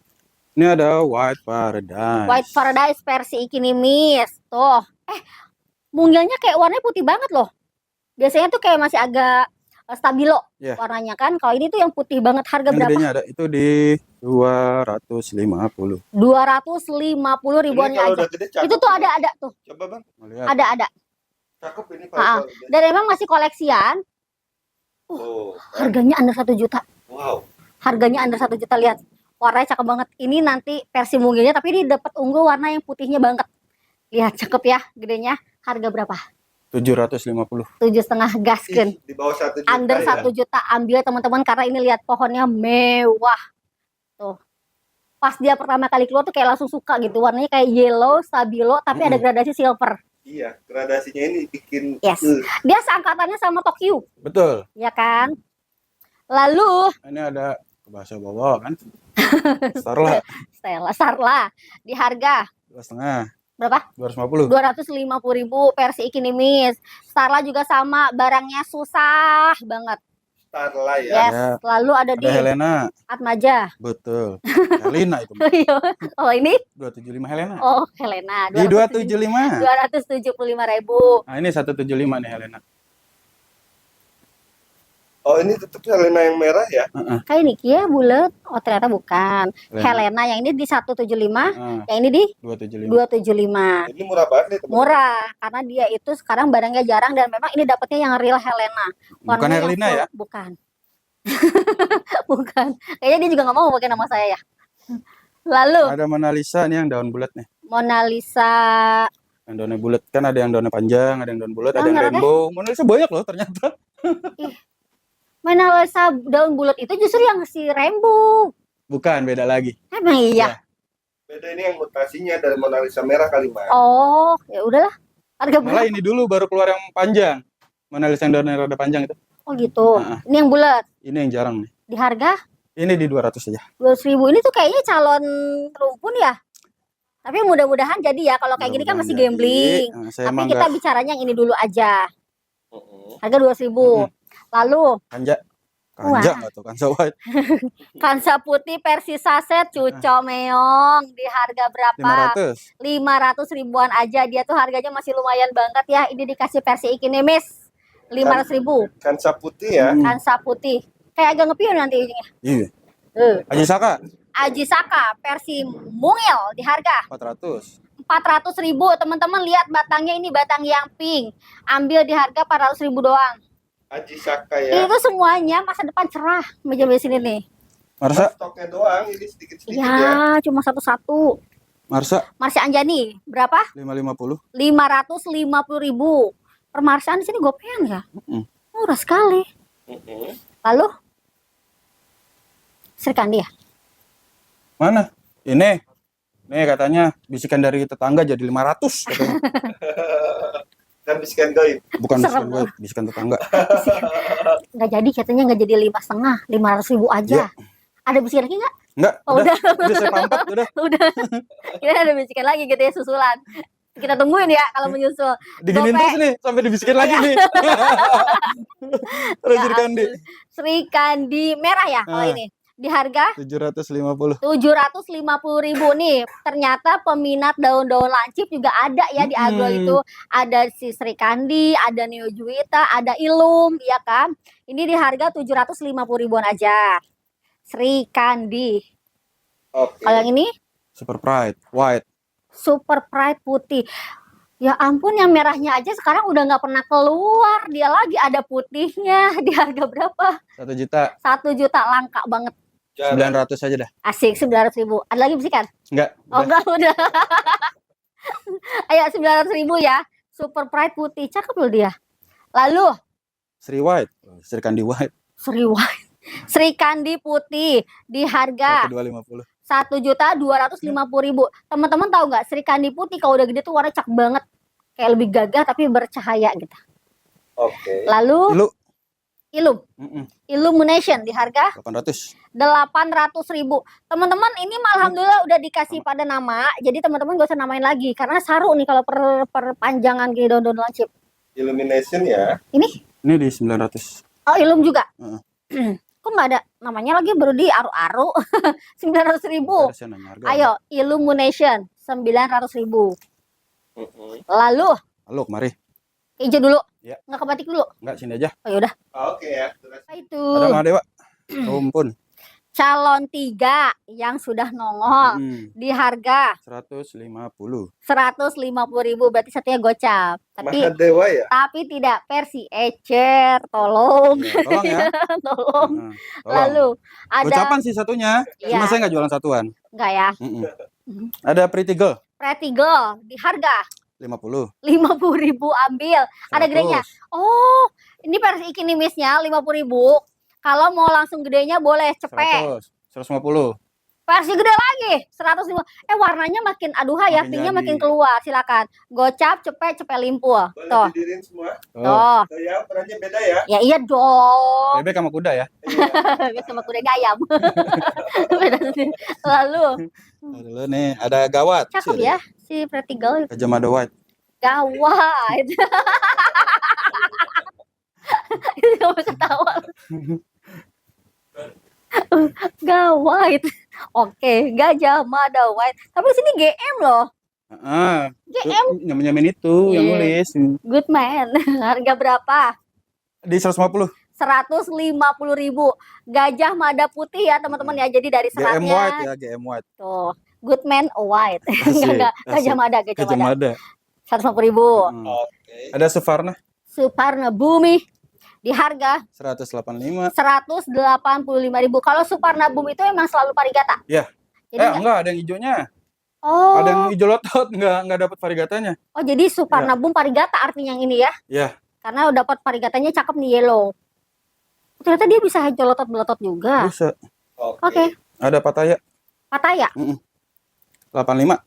Ini ada White Paradise. White Paradise versi Ikinimis. Tuh. Mungilnya kayak warnanya putih banget loh. Biasanya tuh kayak masih agak stabilo Iya. warnanya kan. Kalau ini tuh yang putih banget, harga Yang berapa? gedenya ada itu di 250. 250 Ini ribuannya kalau aja. udah gede cakep. Itu tuh ada tuh, Coba bang, Mau lihat. ada. cakep ini Ah, kalau gede. Dan emang masih koleksian. Oh, kan? Harganya under 1 juta. Wow. Harganya under 1 juta, lihat. Warnanya cakep banget. Ini nanti versi mungilnya, tapi ini dapat ungu warna yang putihnya banget. Lihat cakep ya, gedenya. Harga berapa? 750. 7,5 gaskeun. Ih, di bawah 1 juta Under ya. 1 juta, ambil teman-teman, karena ini lihat pohonnya mewah. Tuh. Pas dia pertama kali keluar tuh kayak langsung suka gitu. Warnanya kayak yellow, stabilo, tapi ada gradasi silver. Iya, gradasinya ini bikin Yes. Dia seangkatannya sama Tokyo, Betul. ya kan? Lalu Ini ada bahasa bawah kan. Starla Stella Sarla di harga 2,5. berapa? 250. 250.000 versi Ikinimis. Starla juga sama, barangnya susah banget. Starla ya. Yes. Ya. Lalu ada di Ada Helena. Atmaja. Betul. Helena itu. Oh ini? 275 Helena. Oh Helena. Di 275. 275.000. Nah, ini 175 nih Helena. Oh, ini tetap Helena yang merah ya. Kayak ini ya bulat. Oh ternyata bukan. Helena yang ini di 175, Nah, yang ini di 275. 275. Ini murah banget nih teman. Murah karena dia itu sekarang barangnya jarang, dan memang ini dapatnya yang real Helena. Bukan Warnanya yang Helena full. ya? Bukan. Bukan. Kayaknya dia juga nggak mau pakai nama saya ya. Lalu Ada Mona Lisa nih yang daun bulat nih. Mona Lisa. Yang daunnya bulat kan, ada yang daunnya panjang, ada yang daun bulat, ada yang merahnya? rainbow. Mona Lisa banyak loh ternyata. Mona Lisa daun bulat itu justru yang si rainbow. Bukan, beda lagi. Emang iya. Beda ini yang mutasinya dari Mona Lisa merah kali Mas. Oh, ya udahlah. Harga Malah berapa? ini dulu baru keluar yang panjang. Mona Lisa yang daunnya rada panjang itu. Oh gitu. Nah. Ini yang bulat. Ini yang jarang nih. Di harga Ini di 200 aja. 200.000. Ini tuh kayaknya calon rumpun ya. Tapi mudah-mudahan jadi ya. Kalau kayak gini kan masih Mudah-mudahan gambling. jadi. Nah, saya Tapi emang kita nggak bicaranya yang ini dulu aja. Mm-mm. Harga 200.000. Lalu kanja. Wah. Kanja nggak tuh, Kansa white. kansa putih versi saset cuco meong di harga berapa? 500. 500 ribuan aja. Dia tuh harganya masih lumayan banget ya. Ini dikasih versi Ikinimis 500.000. Kansa putih ya. Kansa putih. Kayak agak ngepion nanti ujungnya. Iya. Aji Saka Aji Saka versi mungil di harga 400. 400.000. Teman-teman lihat batangnya, ini batang yang pink. Ambil di harga 400.000 doang. Aji Saka ya. Itu semuanya masa depan cerah. Meja di sini nih. Marsa, Stoknya doang ini sedikit-sedikit ya. Ya, cuma satu-satu. Marsa Marsha Anjani berapa? 550. 550.000. Permarsaan di sini gopean ya. Murah sekali. Mm-mm. Lalu Sri Kandi ya? Mana? Ini. Nih katanya bisikan dari tetangga jadi 500 katanya. Kan bisikan gaib. Bukan bisikan Serem. gue, bisikan tetangga. Nggak jadi, katanya nggak jadi 5,5, 500.000 aja. Iya. Ada bisikan lagi nggak? Enggak, Oh, udah saya pampat udah. Udah. Kita ada bisikan lagi gitu ya, susulan. Kita tungguin ya kalau menyusul. Diginin Gope. terus nih sampai dibisikin lagi nih. Terus Ya Sri Kandi ampun. Sri Kandi merah ya kalau Ah. ini. Di harga 750. 750.000 nih. Ternyata peminat daun-daun lancip juga ada ya di Agro itu. Ada si Sri Kandi, ada Neo Juwita, ada Ilum, ya kan? Ini di harga 750 ribuan aja. Sri Kandi. Oke. Kalau yang ini Super Pride white. Super Pride putih. Ya ampun, yang merahnya aja sekarang udah nggak pernah keluar. Dia lagi ada putihnya. Di harga berapa? 1 juta. 1 juta, langka banget. Jarang. 900 aja dah. Asik, 900.000. Ada lagi bisikan? Enggak. Oh enggak, udah. Ayo 900.000 ya. Super Pride putih, cakep loh dia. Lalu Sri white. Sri Kandi white. Sri White. Sri Kandi putih di harga 1250. 1.250.000. Teman-teman tahu nggak, Sri Kandi putih kalau udah gede tuh warna cakep banget. Kayak lebih gagah tapi bercahaya gitu. Oke. Lalu Dulu Ilum, Illumination di harga 800. 800.000. Teman-teman, ini alhamdulillah udah dikasih pada nama. Jadi teman-teman gak usah namain lagi karena saru nih kalau perpanjangan gini daun-daun lancip. Illumination ya. Ini Ini di 900. oh Ilum juga. Heeh. Kok nggak ada namanya lagi, baru di aru-aru. 900.000. Harusnya nanya harga. Ayo, Illumination 900.000. Mm-mm. Lalu Halo, kemari. hijau dulu. Ya. Nggak ke batik dulu. Enggak, sini aja. Oh yaudah. Oke ya. Terus Apa itu? Ada Mahadewa. Rumpun. Calon 3 yang sudah nongol di harga 150. 150.000, berarti satunya gocap. Tapi Mahadewa ya. tidak versi ecer, tolong. Ya, tolong ya. Tolong. Nah, tolong. Lalu ada Gocapan sih satunya. Iya. Cuma saya nggak jualan satuan. enggak ya? Ada Pretty Girl Pretty Girl di harga 50. 50.000, ambil. Ada gedenya. 100. Oh, ini versi ikinimisnya 50.000. Kalau mau langsung gedenya boleh cepet. 150. Versi gede lagi 150. Warnanya makin aduhai ya, Makin pinknya jadi. makin keluar. Silakan. Gocap, cepet limpul. Boleh Tuh. didirin semua. Oh. Tuh. So, ya ukurannya beda ya. Ya iya dong. Bebek sama kuda ya. Sama kuda gayam. Beda sendiri. Lalu Dulu nih ada Gawat. cakep ya si Pretty Girl. Gajah Mada White. Gawat. Itu gak bisa ketawa. Gawat. Oke, Gajah Mada White. Tapi di sini GM loh. GM Nyamin itu yang Iya. nulis. good man. Harga berapa? Di 150. 150.000. Gajah Mada putih ya teman-teman ya. Jadi dari GM seratnya White ya, GM White. tuh. Good man white. Asik, Enggak, Gajah asik. Mada, Gajah Gajah Mada. Mada. 150.000. Oke. Ada Suvarna Suparna Bumi di harga 185. 185.000. Kalau Suparna Bumi itu emang selalu varigata. Iya. Jadi Enggak, ada yang hijaunya. oh, Ada yang hijau lotot, enggak dapat varigatanya. oh jadi Suparna Bumi varigata artinya yang ini ya. Iya. Karena dapat varigatanya cakep nih yellow. Ternyata dia bisa hijau lotot belotot juga. Bisa. Oke. Ada Pataya Pataya, 85.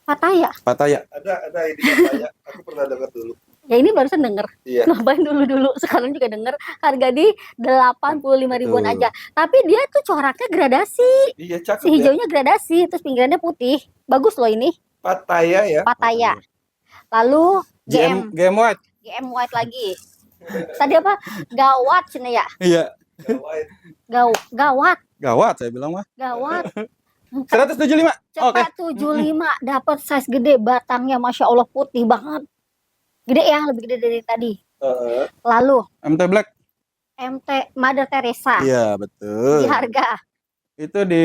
Pataya. Pataya. Ada ini katanya. Aku pernah dengar dulu. Ya ini barusan denger. Iya. Ngapain dulu sekarang juga denger. Harga di 85.000-an Betul. aja. Tapi dia tuh coraknya gradasi. Iya cakep Si ya. hijaunya gradasi, terus pinggirannya putih. Bagus loh ini. Pataya ya. Pataya. Lalu GM GM White. GM White lagi. Tadi apa? Gawat cina ya. Iya. White. Gawat, Gawat saya bilang mah. gawat. 175. Oke. Cepat 75 dapat size gede, batangnya Masya Allah putih banget. Gede ya, lebih gede dari tadi. Lalu MT Black. MT Mother Teresa Iya, betul. di harga Itu di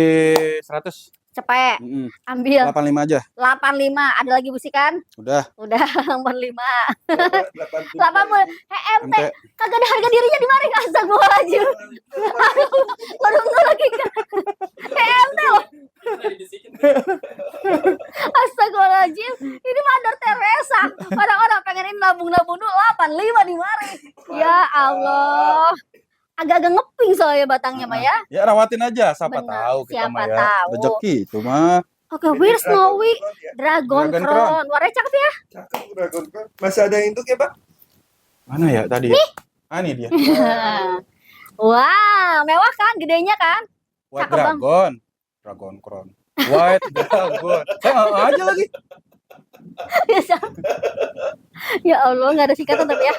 100. cepet ambil 85 aja. 85. Ada lagi busikan? Udah. Udah 85. 80. 80. MT MT. kagak ada harga dirinya di mana? Astagfirullahaladzim. Baru nggak lagi kan. MT loh. Astagfirullahaladzim. Ini Mother Teresa. Orang-orang pengen ini nabung-nabung dulu 85 di mari. Ya Allah. Agak-agak ngeping soalnya batangnya mah ya. Ya rawatin aja, siapa Benar, tahu kita siapa mah ya. tahu. Rezeki itu mah. Oke, where's Snowy? Dragon Dragon Crown. Warnanya cakep ya. Cakep Dragon Crown. Masih ada yang induk ya, Pak? Mana ya tadi? Ya? Ini dia. Wah, mewah kan? Gedenya kan? White Cakep, Bang. Dragon. Dragon Crown. White Dragon. Saya nggak aja lagi. Biasa. Ya Allah, nggak ada singkatan tapi ya.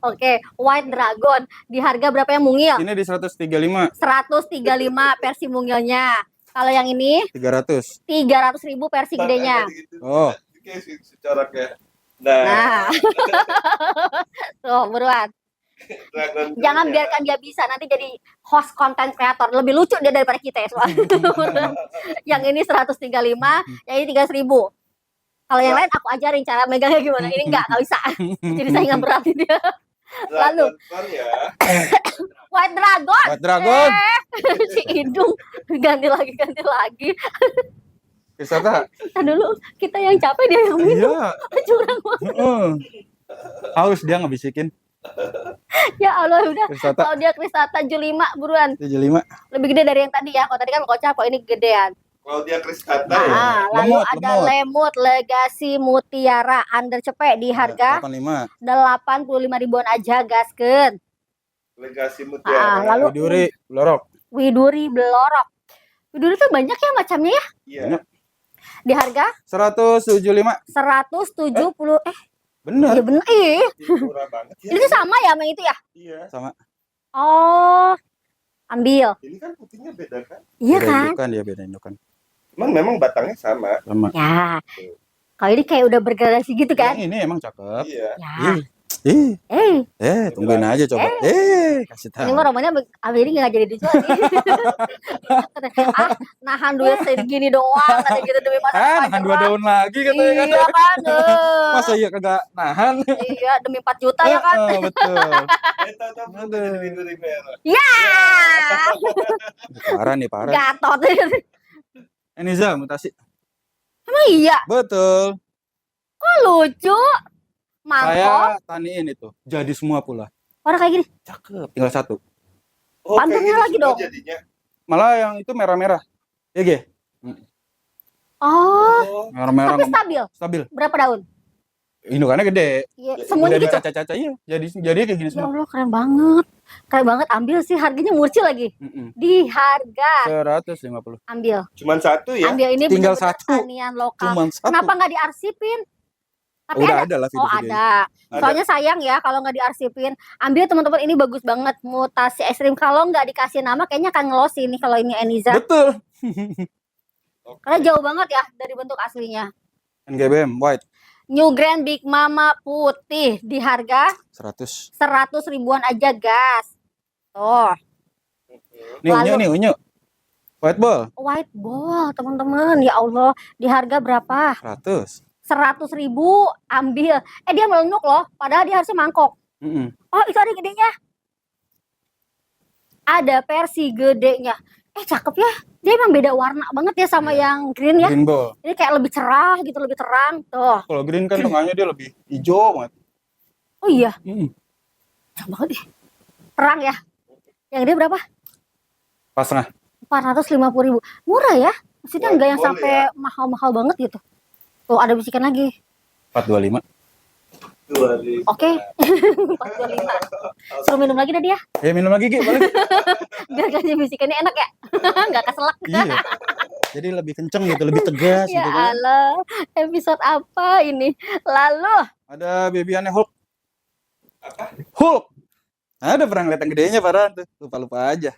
Oke, White Dragon. Di harga berapa yang mungil? Ini di 135. 135 versi mungilnya. Kalau yang ini 300. 300.000 versi gedenya. Oh. Oke, si coraknya. Nah, Nah. Tuh, buruan. Dragon Jangan Crown ya. biarkan dia bisa nanti jadi host konten kreator. Lebih lucu dia daripada kita ya soalnya. Yang ini 135, yang ini 300.000. Kalau yang lain aku ajarin cara megangnya gimana. Ini nggak bisa. Jadi saya nggak berarti dia. Lalu. Dragon Crown ya. White Dragon. White Dragon. Si hidung ganti lagi. Wisata. Nah dulu kita yang capek dia yang minum. Iya. Curang banget. Haus dia ngebisikin. Ya Allah udah. Wisata Kalau dia Krisata 75 buruan. 75. Lebih gede dari yang tadi ya. Kalau tadi kan kocak, kok ini gedean. Kalau dia Chris Kata ya. Ah, lalu Lemut, ada lemut Legacy Mutiara under cepet di harga 85. 85.000-an aja gaskeun. Legasi Ah, Mutiara. lalu Widuri, Lorok. Widuri Blorok. Widuri tuh banyak ya macamnya ya. Iya. Di harga 175. 170. Iya Bener. bener. Ih, Ini murah banget ya. ini tuh sama ya sama itu ya? Iya. Sama. Oh. Ambil. Ini kan putihnya beda kan? Iya Beda kan? indukan dia, beda indukan. Cuman memang batangnya sama. Sama. Ya. Kalau ini kayak udah bergradasi gitu kan? Yang ini emang cakep. Iya. Ya. Ih, Tungguin aja coba. Kasih tahu. Ini mah romannya abis ini nggak jadi dijual nih. Nahan duit segini doang, kata gitu demi masa depan Nahan 2 cerah. daun lagi katanya kan. Iya kan, Masa iya kagak nahan? iya demi 4 juta ya kan. Betul. Tahu-tahu udah jadi pintu Rivera. Ya, Parah nih, parah. gatot. Eniza mutasi. Emang iya, Betul. kok lucu. Mangkok, Saya taniin itu. Jadi semua pula. orang kayak gini. Cakep. Tinggal 1. Oh, Pantungnya kayak gitu lagi semua dong. Jadinya. Malah yang itu merah-merah. Ya, Ge? Oh, Merah-merah tapi ngomong. stabil. Stabil. Berapa daun? Indukannya gede. Iya, Ya, semuanya Udah gitu. dicaca-caca iya. Jadi kayak gini Ya semua. Allah, keren banget. Keren banget, ambil sih, harganya murci lagi. Di harga, 150. ambil. Cuman 1 ya. Ambil ini Tinggal bener-bener 1. tanian lokal. Cuman 1. Kenapa nggak diarsipin? Tapi Udah ada. ada lah Oh, video-videonya. ada. Soalnya sayang ya kalau nggak diarsipin. Ambil teman-teman, ini bagus banget. Mutasi ekstrim. Kalau nggak dikasih nama kayaknya akan ngelos ini kalau ini Eniza. Betul. Karena jauh banget ya dari bentuk aslinya. NGBM white New Grand Big Mama putih di harga 100. 100 ribuan aja, gas. Tuh, Nih unyu Lalu- nih unyu. White ball white ball, teman-teman. Ya Allah, di harga berapa? 100. 100 ribu, ambil. Dia melenuk loh, padahal dia harusnya mangkok. Oh, itu ada gedenya. Ada versi gedenya. Cakep ya. Dia emang beda warna banget ya sama yang green ya. Green ball. Ini kayak lebih cerah gitu, lebih terang. Tuh. Kalau green kan tengahnya dia lebih hijau banget. Oh iya, Mm. cakep banget ya. Terang ya. Yang gede berapa? Pas tengah. 450 ribu. Murah ya. Maksudnya White enggak yang ball sampai mahal-mahal banget gitu. Tuh, ada bisikan lagi. 425. 2000. Oke. 425. Suruh minum lagi dah dia. Minum lagi Gi, boleh? Biar kasih bisikannya enak ya. Enggak keselak. Iya. Jadi lebih kenceng gitu, lebih tegas Ya gitu kan. Allah, episode apa ini? Lalu, Ada bebiannya Hulk. Hulk. Ada pernah ngeliat yang gedenya parah tuh. Lupa-lupa aja.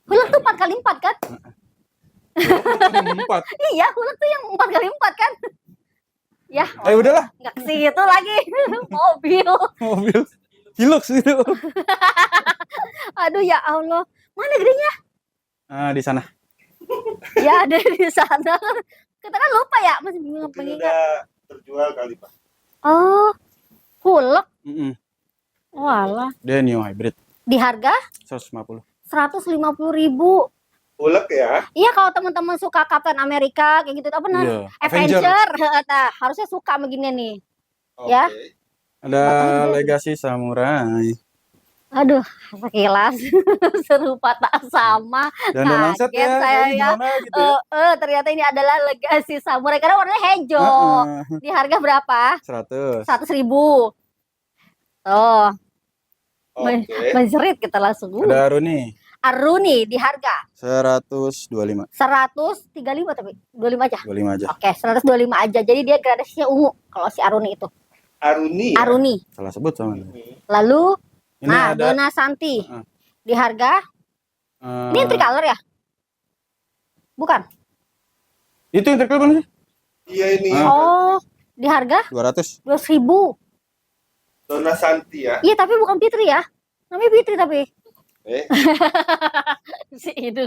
Hulk tuh 4x4 kan? 4. Iya, Hulk tuh yang 4x4 kan? Ya, Udahlah. nggak ke situ lagi. Mobil. Mobil Hilux gitu. Aduh ya Allah. Mana gedenya? Di sana. Ya ada di sana. Kita kan lupa ya, masih bingung Mungkin mengingat. udah terjual kali, Pak. Oh, Hulk. Mm-mm. Walah. Dia new hybrid. Di harga 150. 150 ribu. Ulek ya. Iya, kalau teman-teman suka Captain America kayak gitu, apa namanya? Iya. Avenger. Nah, harusnya suka begini nih. Ya. Oke. Ada Legacy Samurai. Aduh, sekilas serupa tak sama. Dan set Kaget ya. saya Ini ya. gimana gitu ya. Ternyata ini adalah Legacy Samurai karena warnanya hijau. Heeh. Di harga berapa? 100. 100 ribu. Tuh, Oke. menjerit kita langsung. Ada Aruni Aruni di harga 125. 135 tapi 25 aja. 25 aja. Oke, 125 aja. Jadi dia gradasinya ungu kalau si Aruni itu. Aruni. Ya? Aruni. Salah sebut sama dia. Lalu Ini ada Dona Santi Heeh. di harga ini yang tricolor ya? Bukan. Itu yang tricolor mana sih? Iya ini. Oh, di harga 200. 200 ribu. Dona Santi ya. Iya, tapi bukan Fitri ya. Namanya Fitri tapi. Si itu.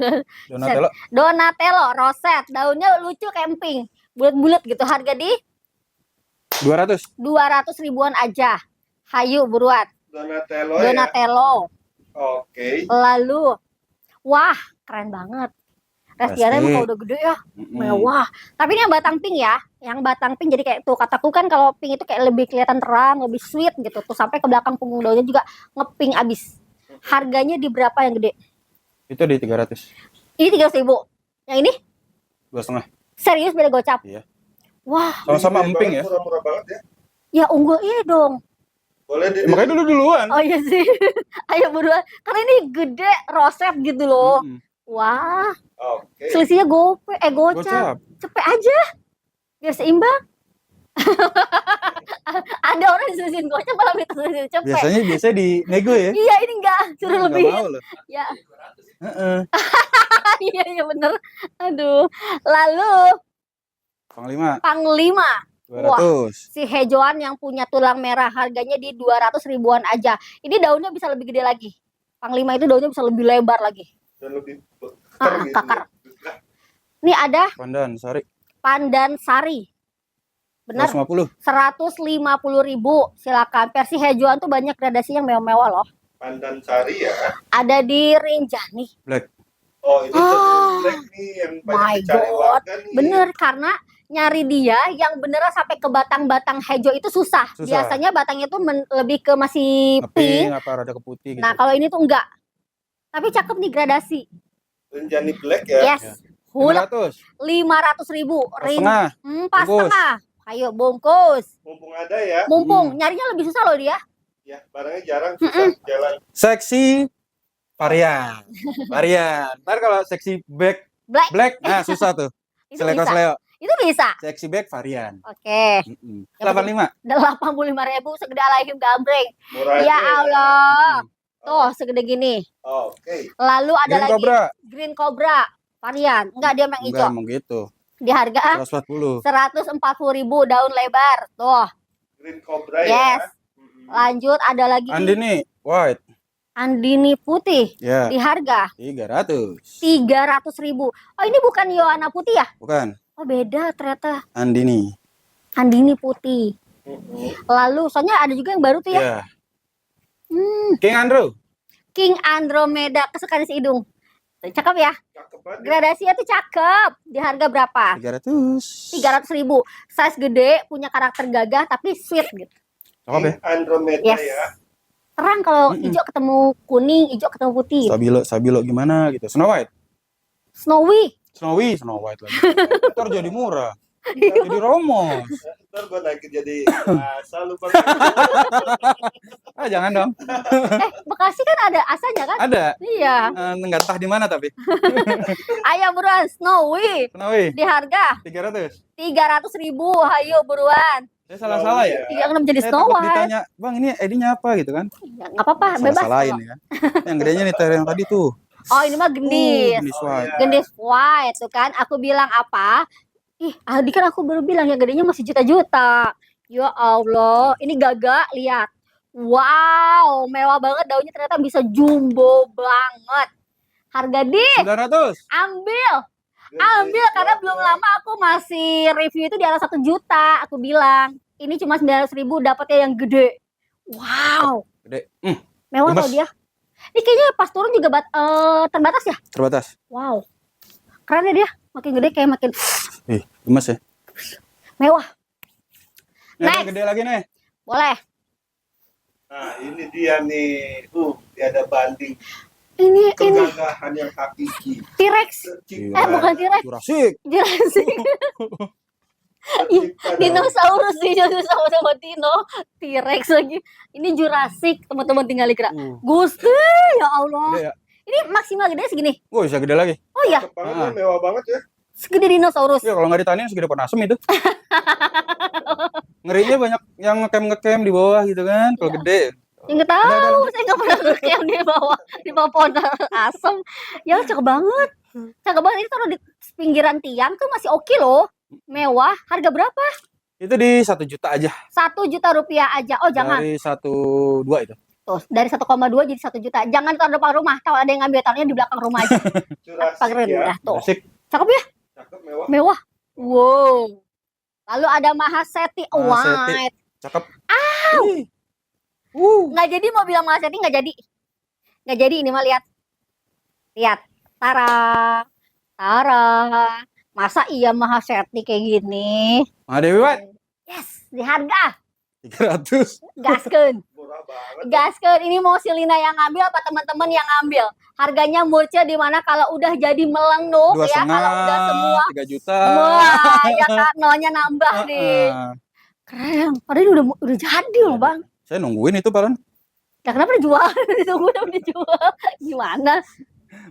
Donatello Donatello roset, daunnya lucu camping. Bulat-bulat gitu. Harga di 200. 200 ribuan aja. Hayu buruan. Donatello ya. Donatello. Oke. Lalu wah, keren banget. Restiara emang kalau udah gede ya, mewah. Tapi ini yang batang pink ya. Yang batang pink jadi kayak tuh kataku kan kalau pink itu kayak lebih kelihatan terang, lebih sweet gitu. Tuh sampai ke belakang punggung daunnya juga ngepink abis. Harganya di berapa yang gede? Itu di 300. Ini 300 ribu. Yang ini 2,5. serius beda gocap. Iya. Wah, Sama-sama Gede emping banget, ya. Murah-murah banget ya. ya unggul ini dong. Boleh di. Makanya duluan. Oh iya sih. Ayo buruan. Karena ini gede roset gitu loh. Mm-mm. Wah, Oke. selisihnya gocap. Gocap. Cepet aja. Biar seimbang. Ada orang yang selisihin gocap malah minta selisihin cepet. Biasanya di nego ya. Iya, ini enggak. Suruh Nggak lebih. mau loh. Ya. Heeh. Iya, iya bener. Aduh. Lalu Panglima Panglima 200. Si hijauan yang punya tulang merah harganya di 200 ribuan aja. Ini daunnya bisa lebih gede lagi. Panglima itu daunnya bisa lebih lebar lagi. Dan lebih Kakar. Ini ada Pandan sari pandan sari. Benar. 150. 150.000. Silakan. Versi hijauan tuh banyak gradasi yang mewah-mewah loh. Pandan sari ya. Ada di Rinjani. Black. Oh, ini Ah, black nih yang my banyak dicari God. warga nih. Bener, karena nyari dia yang beneran sampai ke batang-batang hijau itu susah. Susah. Biasanya batangnya tuh lebih ke masih pink. Pink apa rada ke putih gitu. Nah, kalau ini tuh enggak. Tapi cakep nih gradasi. Rinjani black ya. Yes. Hulak 500. 500.000. Setengah. Pas Bungkus. setengah. Ayo bungkus. Mumpung ada ya. Mumpung nyarinya lebih susah loh dia. Ya, barangnya jarang susah jalan. Seksi varian. Varian. Ntar kalau seksi Black. black, nah susah tuh. Itu Seleko bisa. seleo. Itu bisa. Seksi back varian. Oke. Mm-mm. Yang 85. 85.000 segede alahim gambreng. Murah Ya aja Allah. Tuh segede gini. Oh, oke. Lalu ada Green lagi Cobra. Green Cobra varian. Enggak, dia yang Enggak hijau. emang gitu. Di harga 140. 140.000 daun lebar. Tuh. Green Cobra Yes. ya. Lanjut ada lagi Andini white. Andini putih. Ya, Di harga 300. 300.000. Oh, ini bukan Yohana putih ya? Bukan. Oh, beda ternyata. Andini. Andini putih. Mm-mm. Lalu soalnya ada juga yang baru tuh ya. Ya. King Andrew. King Andromeda kesukaan si Idung. Tuh, cakep ya. Cakep banget. Gradasinya tuh cakep. Di harga berapa? 300. 300.000. Size gede, punya karakter gagah tapi sweet gitu. Cakep ya? Andromeda Yes. ya. Terang kalau hijau ketemu kuning, hijau ketemu putih. Sabilo gimana gitu. Snow White. Snowy. Snow White lagi. Ntar jadi murah. Jadi romos. Ntar gue naikin jadi asal lu Bang. Ah jangan dong. Bekasi kan ada asanya kan? Ada. Iya. Nggak entah di mana tapi. Ayo buruan Snowy. Snowy. Di harga 300. 300.000. Ayo buruan. Saya salah ya. Iya, kenapa jadi Saya Snow takut White? ditanya, Bang ini ID-nya apa gitu kan? Ya, nggak apa-apa, bebas. Salah-salahin ya. Yang gedenya nih Ter, yang tadi tuh. Oh, ini mah gendis. Gendis white. Gendis white tuh kan. Aku bilang apa? Ih, Aldi kan aku baru bilang yang gedenya masih juta-juta. Ya Allah, ini gagak, lihat. Wow, mewah banget daunnya ternyata bisa jumbo banget. Harga di 900. ambil. Ambil karena belum lama aku masih review itu di atas 1 juta. Aku bilang, ini cuma 900.000 dapatnya yang gede. Wow, Gede. mewah Gemes. tau dia. Ini kayaknya pas turun juga terbatas ya. Terbatas. Wow, keren ya dia. Makin gede kayak makin Gemes ya. mewah. Nih, ada Next. yang gede lagi nih. Boleh. Nah, ini dia nih. Tiada banding Ini kegagahan yang hakiki. T-Rex. Tercipta. Bukan T-Rex. Jurassic. Jurassic. Tercipta dalam- Dinosaurus sih jadi sama-sama Dino. T-Rex lagi. Ini Jurassic, teman-teman tinggal dikira. Gusti, ya Allah. Gede ya. Ini maksimal gede segini. Oh, bisa gede lagi. Oh iya, Cakep banget, mewah banget ya. segede dinosaurus. Ya kalau nggak ditanin segede pohon asem itu. Ngerinya banyak yang ngecam di bawah gitu kan. Kalau gede. Yang nggak tahu, saya nggak pernah ngecam di bawah pohon asem. Ya cakep banget. Cakep banget ini taruh di pinggiran tiang tuh masih oke loh. Mewah. Harga berapa? Itu di 1 juta aja. 1 juta rupiah aja. Oh jangan. Dari 1,2 itu. Tuh, dari 1,2 jadi 1 juta. Jangan taruh depan rumah. Tahu ada yang ngambil taruhnya di belakang rumah aja. Jurassic Pagerin ya. udah tuh. Jurassic. Cakep ya? Cakep, mewah. Mewah. Wow. Lalu ada Mahaseti Mahaseti. White. Cakep. Ih. Nggak jadi mau bilang Mahaseti nggak jadi. Nggak jadi ini mah lihat. Lihat. Tara. Tara. Masa iya Mahaseti kayak gini? Mahadewi White. Yes, di harga. 300. Gaskeun. Murah banget. Gaskeun. Ini mau si Lina yang ngambil apa teman-teman yang ngambil? Harganya murce di mana kalau udah jadi melengkung ya, kalau udah semua 3 juta. wah, ya kan nolnya nambah nih. Keren. Padahal udah jadi loh, Bang. Saya nungguin itu Paran. Ya kenapa dijual? Ditunggu udah dijual. Gimana?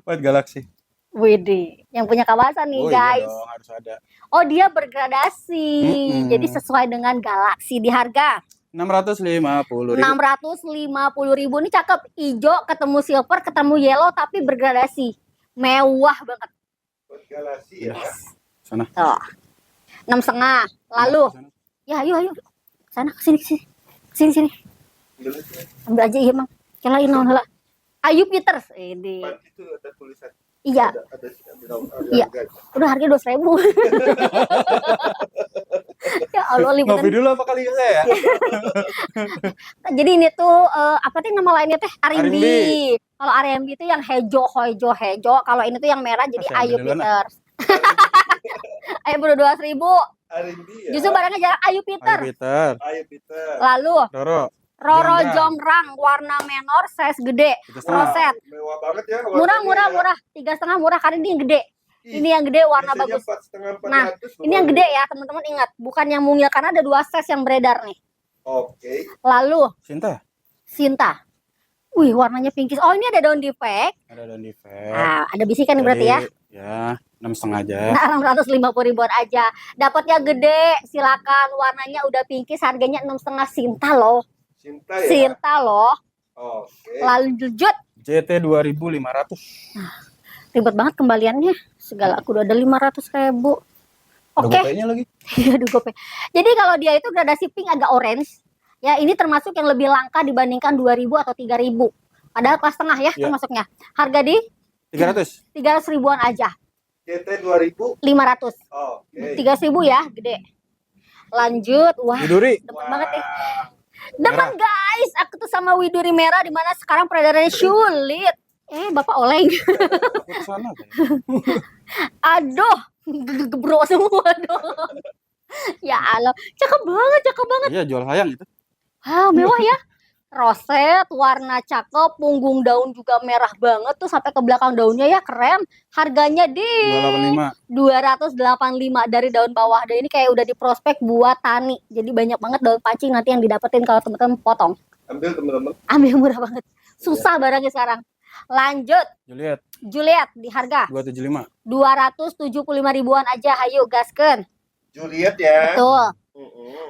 White Galaxy. Widih, yang punya kawasan nih, Oh iya guys. dong, harus ada. Oh, dia bergradasi. Mm-mm. Jadi sesuai dengan galaksi di harga 650.000. 650.000. Ini cakep. Hijau ketemu silver, ketemu yellow tapi bergradasi. Mewah banget. Buat Galaxy ya. Sana. Tuh. 6,5. Lalu Ya, ayo. Sana kesini. Ambil aja iya, Mang. Kelain naon heula. Ayu Peters. Ini. Pan itu ada tulisan. Iya. Ada Iya. Udah harganya 12.000. Ya Allah, Ngopi liputan. dulu apa kali saya? Jadi ini tuh apa sih nama lainnya teh? Arimbi. Arimbi. Kalau Arimbi itu yang hejo. Kalau ini tuh yang merah jadi Masih Ayu ambil dulu, Peters. Ayo bro 12.000. Arimbi ya. Justru barangnya jarang Ayu Ayo Peters. Peter, Ayo Peter. Lalu Roro, Roro Jonggrang. Jonggrang warna menor size gede. 3,5. Roset. Mewah banget ya. warnanya Murah. 3,5 murah karena ini yang gede. Ih, Ini yang gede warna biasanya bagus. 4,5 Nah, 400 ini yang gede ya teman-teman, ingat, bukan yang mungil karena ada 2 size yang beredar nih. Oke. Lalu Sinta, Sinta. Wih, warnanya pinkish. Oh, ini ada daun defect. ada daun defect. Ah, ada bisikan nih berarti ya. Ya, 6,5 aja. Nah, 650 ribuan aja. Dapatnya gede, silakan. Warnanya udah pinkish, harganya 6,5 Sinta loh. Cinta ya. Sinta loh. Oke. Lanjut. JT 2.500. Ribet banget kembaliannya. Segala aku udah ada 500.000. Ada Oke. gopenya lagi. Aduh, gope. Jadi kalau dia itu gradasi pink agak orange. Ya, ini termasuk yang lebih langka dibandingkan 2.000 atau 3.000. Padahal kelas tengah ya Ya. termasuknya. Harga di 300. 300 ribuan aja. CT 2000. 500. Oke. 300.000 ya, gede. Lanjut. Wah, Widuri. demen banget nih. Demen guys, aku tuh sama Widuri merah di mana sekarang peredarannya sulit. Bapak oleng. Aku kesana. Aduh, gebro semua dong. Ya Allah, cakep banget. Iya, jual hayang itu. Mewah ya. Roset, warna cakep, punggung daun juga merah banget tuh sampai ke belakang daunnya ya, keren. Harganya di 285. 285 dari daun bawah. Dan ini kayak udah di prospek buat tani. Jadi banyak banget daun pancing nanti yang didapetin kalau teman-teman potong. Ambil teman-teman. Ambil murah banget. Susah barangnya sekarang. Lanjut, Juliet di harga 275. 275 ribuan aja, hayu gaskeun. Juliet ya. Betul.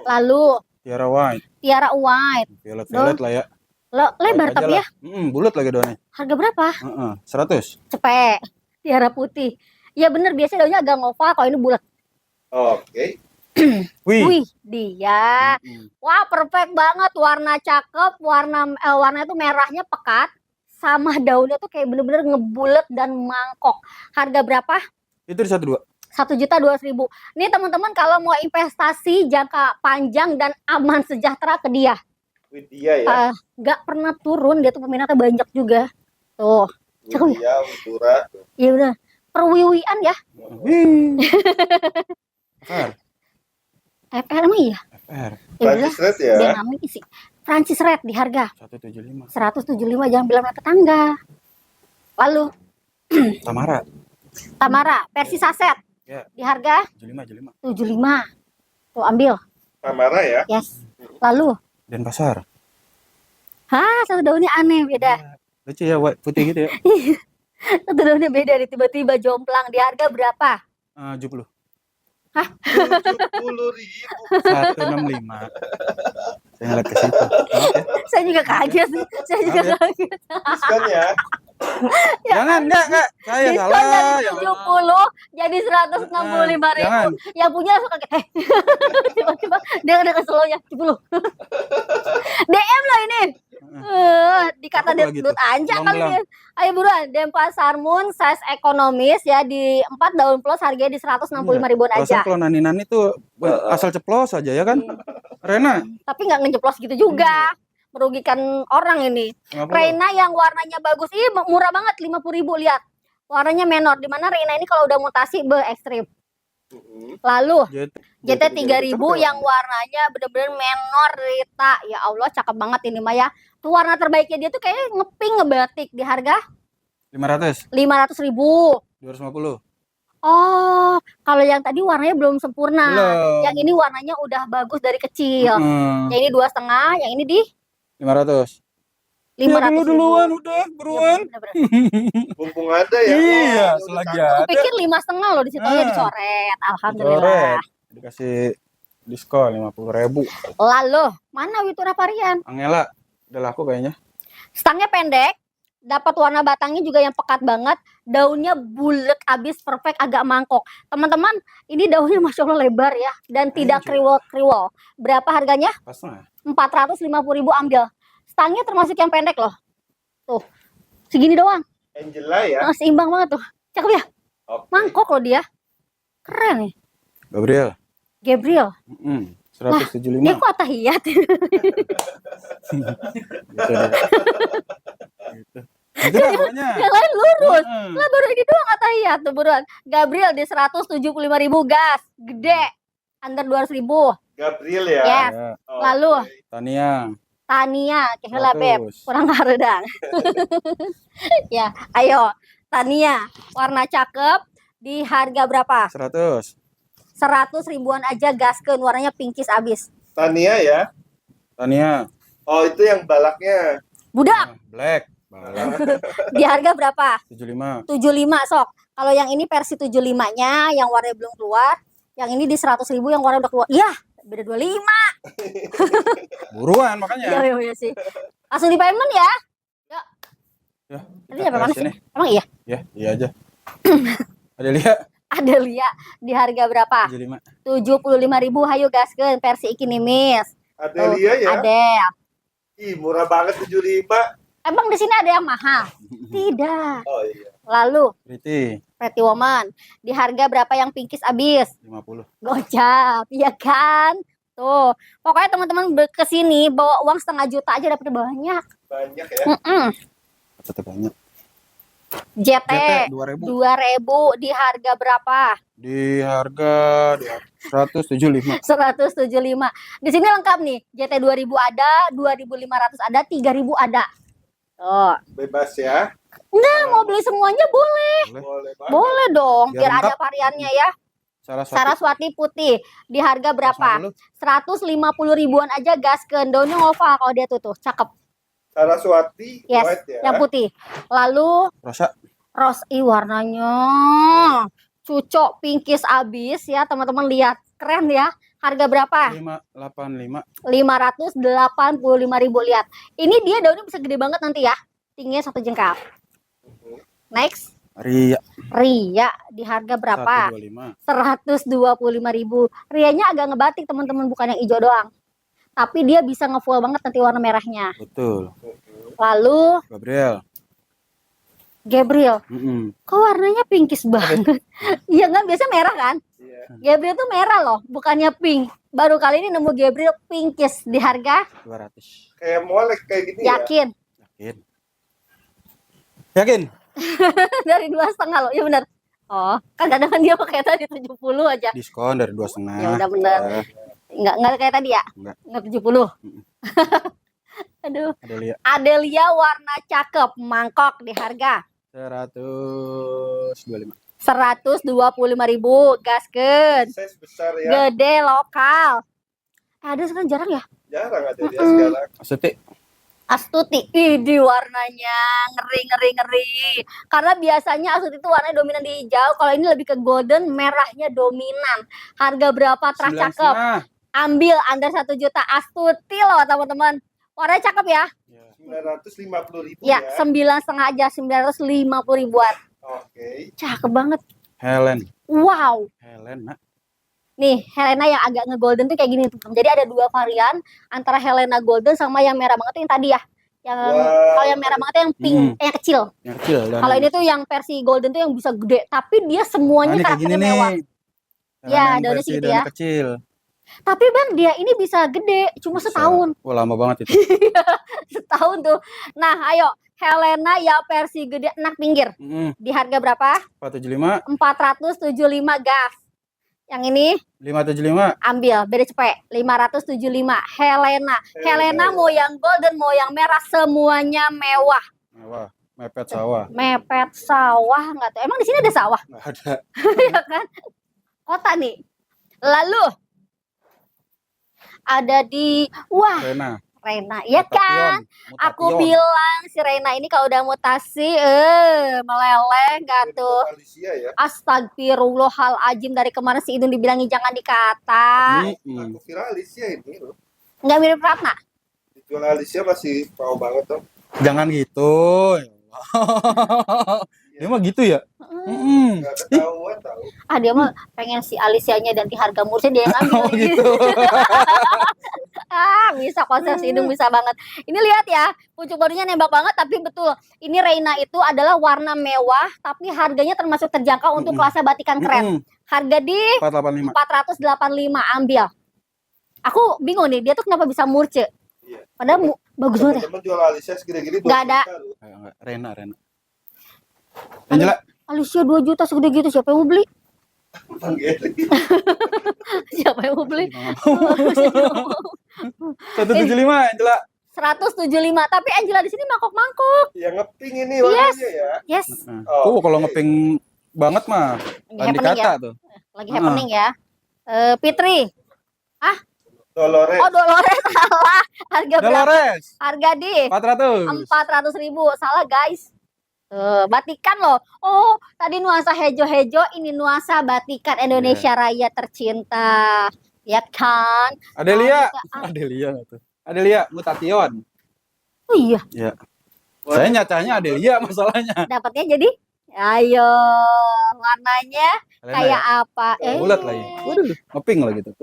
Lalu Tiara White. Tiara White. Violet lah ya. Lebar White aja tapi lah. ya. Bulat lagi daunnya. Harga berapa? 100. Cepet. Tiara putih. Ya bener, biasanya daunnya agak ngoval, kalau ini bulat. Oke. Wih. Wih, dia. Wah, perfect banget. Warna cakep, warna itu merahnya pekat. Sama daunnya tuh kayak bener-bener ngebulet dan mangkok. Harga berapa? Itu di 12. 1.200.000. Nih teman-teman, kalau mau investasi jangka panjang dan aman sejahtera ke dia. Widya ya. Gak pernah turun, dia tuh peminatnya banyak juga. Tuh, cakep ya? Widya, Widura. Iya bener. Perwiwian ya. Wih. FR. FR emang iya? FR. Ya udah, Prancis Red ya. dia namanya sih. Francis Red di harga 175. 175, jangan bilang tetangga. Lalu Tamara versi saset Ya. di harga 75. 75. Tuh ambil. Tamara ya. Yes. Lalu Denpasar. satu daunnya aneh beda. Lucu ya, White putih gitu ya. Satu daunnya beda nih, tiba-tiba jomplang. Di harga berapa? 70. 70.000. 165. Saya ngeliat ke situ. Saya juga kaget. Diskon ya. Jangan, enggak. Saya Diskon salah. dari Ya 70 jadi 165.000. Jangan. Yang punya langsung kaget. Tiba-tiba dia ada keselonya 70. DM loh ini. Dikata Apa gitu? Dut Anja kali Belang-belang. ini. Ayo buruan, Denpasar Moon size ekonomis ya di 4 daun plus, harganya di 165 ribuan Perasaan aja. kalau nani-nani tuh asal ceplos aja ya kan? Rena, Tapi nggak ngejeplos gitu juga. Merugikan orang ini. 50. Reina yang warnanya bagus, murah banget 50.000, lihat. Warnanya menor, dimana Reina ini kalau udah mutasi ekstrim. Lalu JT 3.000 yang warnanya bener-bener menor Rita. Ya Allah, cakep banget ini Maya. Tuh warna terbaiknya dia tuh kayaknya ngepink ngebatik di harga 500. 500.000. 250. Oh, kalau yang tadi warnanya belum sempurna. Belum. Yang ini warnanya udah bagus dari kecil. Hmm, Yang ini 2,5, yang ini di 500. 500 Ya, duluan udah buruan. Mumpung ada ya. Iya, Wah, selagi udah Aku ada. pikir 5,5 loh, di situ aja dicoret. Alhamdulillah. Coret. Dikasih diskon 50.000. Lalu, mana Witura varian? Angela udah laku kayaknya. Stangnya pendek, dapat warna batangnya juga yang pekat banget, daunnya bulat abis, perfect, agak mangkok. Teman-teman, ini daunnya Masya Allah lebar ya, dan tidak kriwol-kriwol. Berapa harganya? Pas lah. 450.000 ambil. Stangnya termasuk yang pendek loh. Tuh, segini doang. Angela ya. Seimbang banget tuh. Cakep ya? Oke. Mangkok loh dia. Keren nih. Gabriel. Gabriel. 175. Dia kok atahiyat? Gitu deh. Gitu. Itu dah pokoknya. Yang lain lurus. Heeh. Lah baru ini doang atahiyat tuh buruan. Gabriel di 175.000 gas. Gede. Under 200.000. Gabriel ya. Yes. Ya, Oke. Lalu Tania. Tania, kehela beb, 100. kurang karedang. Ya, ayo Tania, warna cakep di harga berapa? 100. 100 ribuan aja gaskeun, warnanya pinkis abis. Tania ya. Tania. Oh, itu yang balaknya. Budak, Black. Balak. di harga berapa? 75. 75 sok. Kalau yang ini versi 75-nya, yang warnanya belum keluar. Yang ini di 100.000 yang warna udah keluar. Yah, beda 25. Buruan makanya. Iya sih. Langsung di payment ya. Ya, Tadi apa mana sih? sini. Emang iya? Ya, iya aja. Ada lihat Adelia di harga berapa? 75. 75.000, hayu gaskeun versi ikinimis. Adelia ya. Adel. Ih, murah banget 75. Emang di sini ada yang mahal? Tidak. Oh iya. Lalu Pretty Pretty Woman di harga berapa yang pinkis abis? 50. Gocap, iya kan? Tuh, pokoknya teman-teman kesini bawa uang 1,5 juta aja dapat banyak. Banyak ya. Tetap banyak. JT, JT 2000. 2.000 di harga berapa? Di harga 175. 175. Di sini lengkap nih. JT 2000 ada, 2500 ada, 3000 ada. Tuh. Bebas ya. Nah, mau beli semuanya boleh. Boleh banget. Boleh dong, Biar biar ada lengkap. variannya ya. Saraswati. Saraswati putih di harga berapa? 150. 150 ribuan aja gaskeun. Daunnya oval kalau dia tuh cakep. Saraswati Yes, white ya. yang putih. Lalu Rosa. rose warnanya cucok pinkis abis ya, teman-teman lihat. Keren ya. Harga berapa? 585. 585.000 lihat. Ini dia daunnya bisa gede banget nanti ya. Tingginya 1 jengkal. Next. Ria. Ria di harga berapa? 125. 125.000. Rianya agak ngebatik teman-teman, bukan yang hijau doang. Tapi dia bisa ngefull banget nanti warna merahnya. Betul. Lalu Gabriel. Gabriel, kok warnanya pinkis banget? Iya kan, biasa merah kan? Iya. Gabriel tuh merah loh, bukannya pink. Baru kali ini nemu Gabriel pinkis di harga 200. Kayak molek kayak gini ya. yakin Yakin? Yakin? dari 2,5 loh, ya benar. Oh, kan kadang dia pakai tadi 70 aja. Diskon dari 2,5. Ya udah bener. Enggak kayak tadi ya? Enggak 70. Aduh. Adelia warna cakep, mangkok di harga 125. 125.000 gaskeun. Size besar ya. Gede lokal. Ada sekarang jarang ya? Jarang ada dia sekarang. Astuti. Astuti. Ini warnanya ngeri. Karena biasanya Astuti itu warnanya dominan di hijau. Kalau ini lebih ke golden, merahnya dominan. Harga berapa terah cakep? 9,5. Ambil under 1 juta Astuti loh teman-teman. Warnanya cakep ya? 950.000 Ya, ya. 9,5 aja, 950.000-an. Oke. Cakep banget. Helen. Wow. Helena. Nih, Helena yang agak nge-golden tuh kayak gini tuh. Jadi ada 2 varian antara Helena golden sama yang merah banget tuh yang tadi ya. Yang kalau yang merah banget tuh yang pink, yang kecil. Yang kecil. Kalau ini tuh yang versi golden tuh yang bisa gede, tapi dia semuanya kayak gini karakternya nih. mewah. Ya, Yang daunnya versi segitu daun ya. kecil. Tapi Bang, dia ini bisa gede, cuma Bisa. setahun. Wah, lama banget itu. Setahun tuh. Nah, ayo Helena ya versi gede enak pinggir. Di harga berapa? 475. 475 gas. Yang ini 575. ambil, beda cepet. 575 Helena. Helena mau yang golden, mau yang merah, semuanya mewah. Mewah. Mepet sawah. Mepet sawah nggak tuh? Emang di sini ada sawah? Nggak ada. Ya kan? Kota nih. Lalu ada di Rena, ya kan? Aku bilang si Rena ini kalau udah mutasi, meleleh gak tuh? Alicia ya. Astagfirullahaladzim, dari kemarin si Idun dibilangin jangan dikata. Aku kira Alicia ini loh. Nggak mirip Ratna. Dijual Alicia masih mau banget tuh. Jangan gitu. Ya Dia mah gitu ya. Mm-mm. Nggak ketahuan tahu. Ah dia mah pengen si Alicianya dan di harga murah dia yang ngambil. Oh gitu. Bisa konser si hidung bisa banget. Ini lihat ya, pucuk barunya nembak banget tapi betul. Ini Reina itu adalah warna mewah tapi harganya termasuk terjangkau untuk kelasnya batikan keren. Harga di 485. 485 ambil. Aku bingung nih, dia tuh kenapa bisa murce? Iya. Padahal bagus banget ya. Teman-teman jual Alicia segede-gede Nggak ada. Enggak, Rena. Angela, Alicia 2 juta segede gitu, siapa yang mau beli? Bang Geri. Siapa yang mau beli? 175 Angela. 175, tapi Angela di sini mangkok-mangkok. Yang ngeping ini warnanya ya. Yes, Oh, kalau ngeping banget mah lagi tadi happening ya. kata tuh. Lagi happening ya. Fitri. Dolores. Oh, Dolores salah. Harga berapa? Dolores Harga di 400. 400.000. Salah, guys. Batikan loh. Oh, tadi nuansa hejo-hejo, ini nuansa batikan Indonesia Raya tercinta. Lihat kan? Adelia. Ah. Adelia nggak tuh? Adelia Mutation. Oh iya, Ya. Saya nyacanya Adelia masalahnya. dapatnya jadi ayo warnanya Elena kayak ya? apa? Bulat lagi. Waduh, ngeping lagi tuh.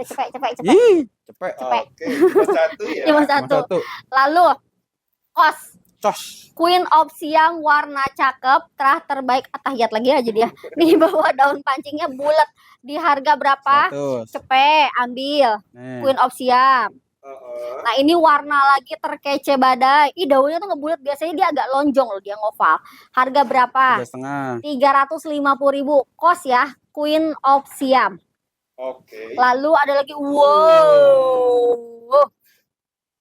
Cepet. Ih, cepet. Cepet. Oke, cuma satu ya. Cuma Cuma satu. satu. Lalu kos Cos. Queen of Siang warna cakep, terbaik. Tahiyat lagi aja dia. Di bawah daun pancingnya bulat. Di harga berapa? 100. Cepet, ambil. Nih. Queen of Siam. Nah ini warna lagi terkece badai. Ih daunnya tuh ngebulat. Biasanya dia agak lonjong loh, dia ngoval. Harga berapa? 3,5. 350.000. Kos ya, Queen of Siam. Oke. Lalu ada lagi, wow.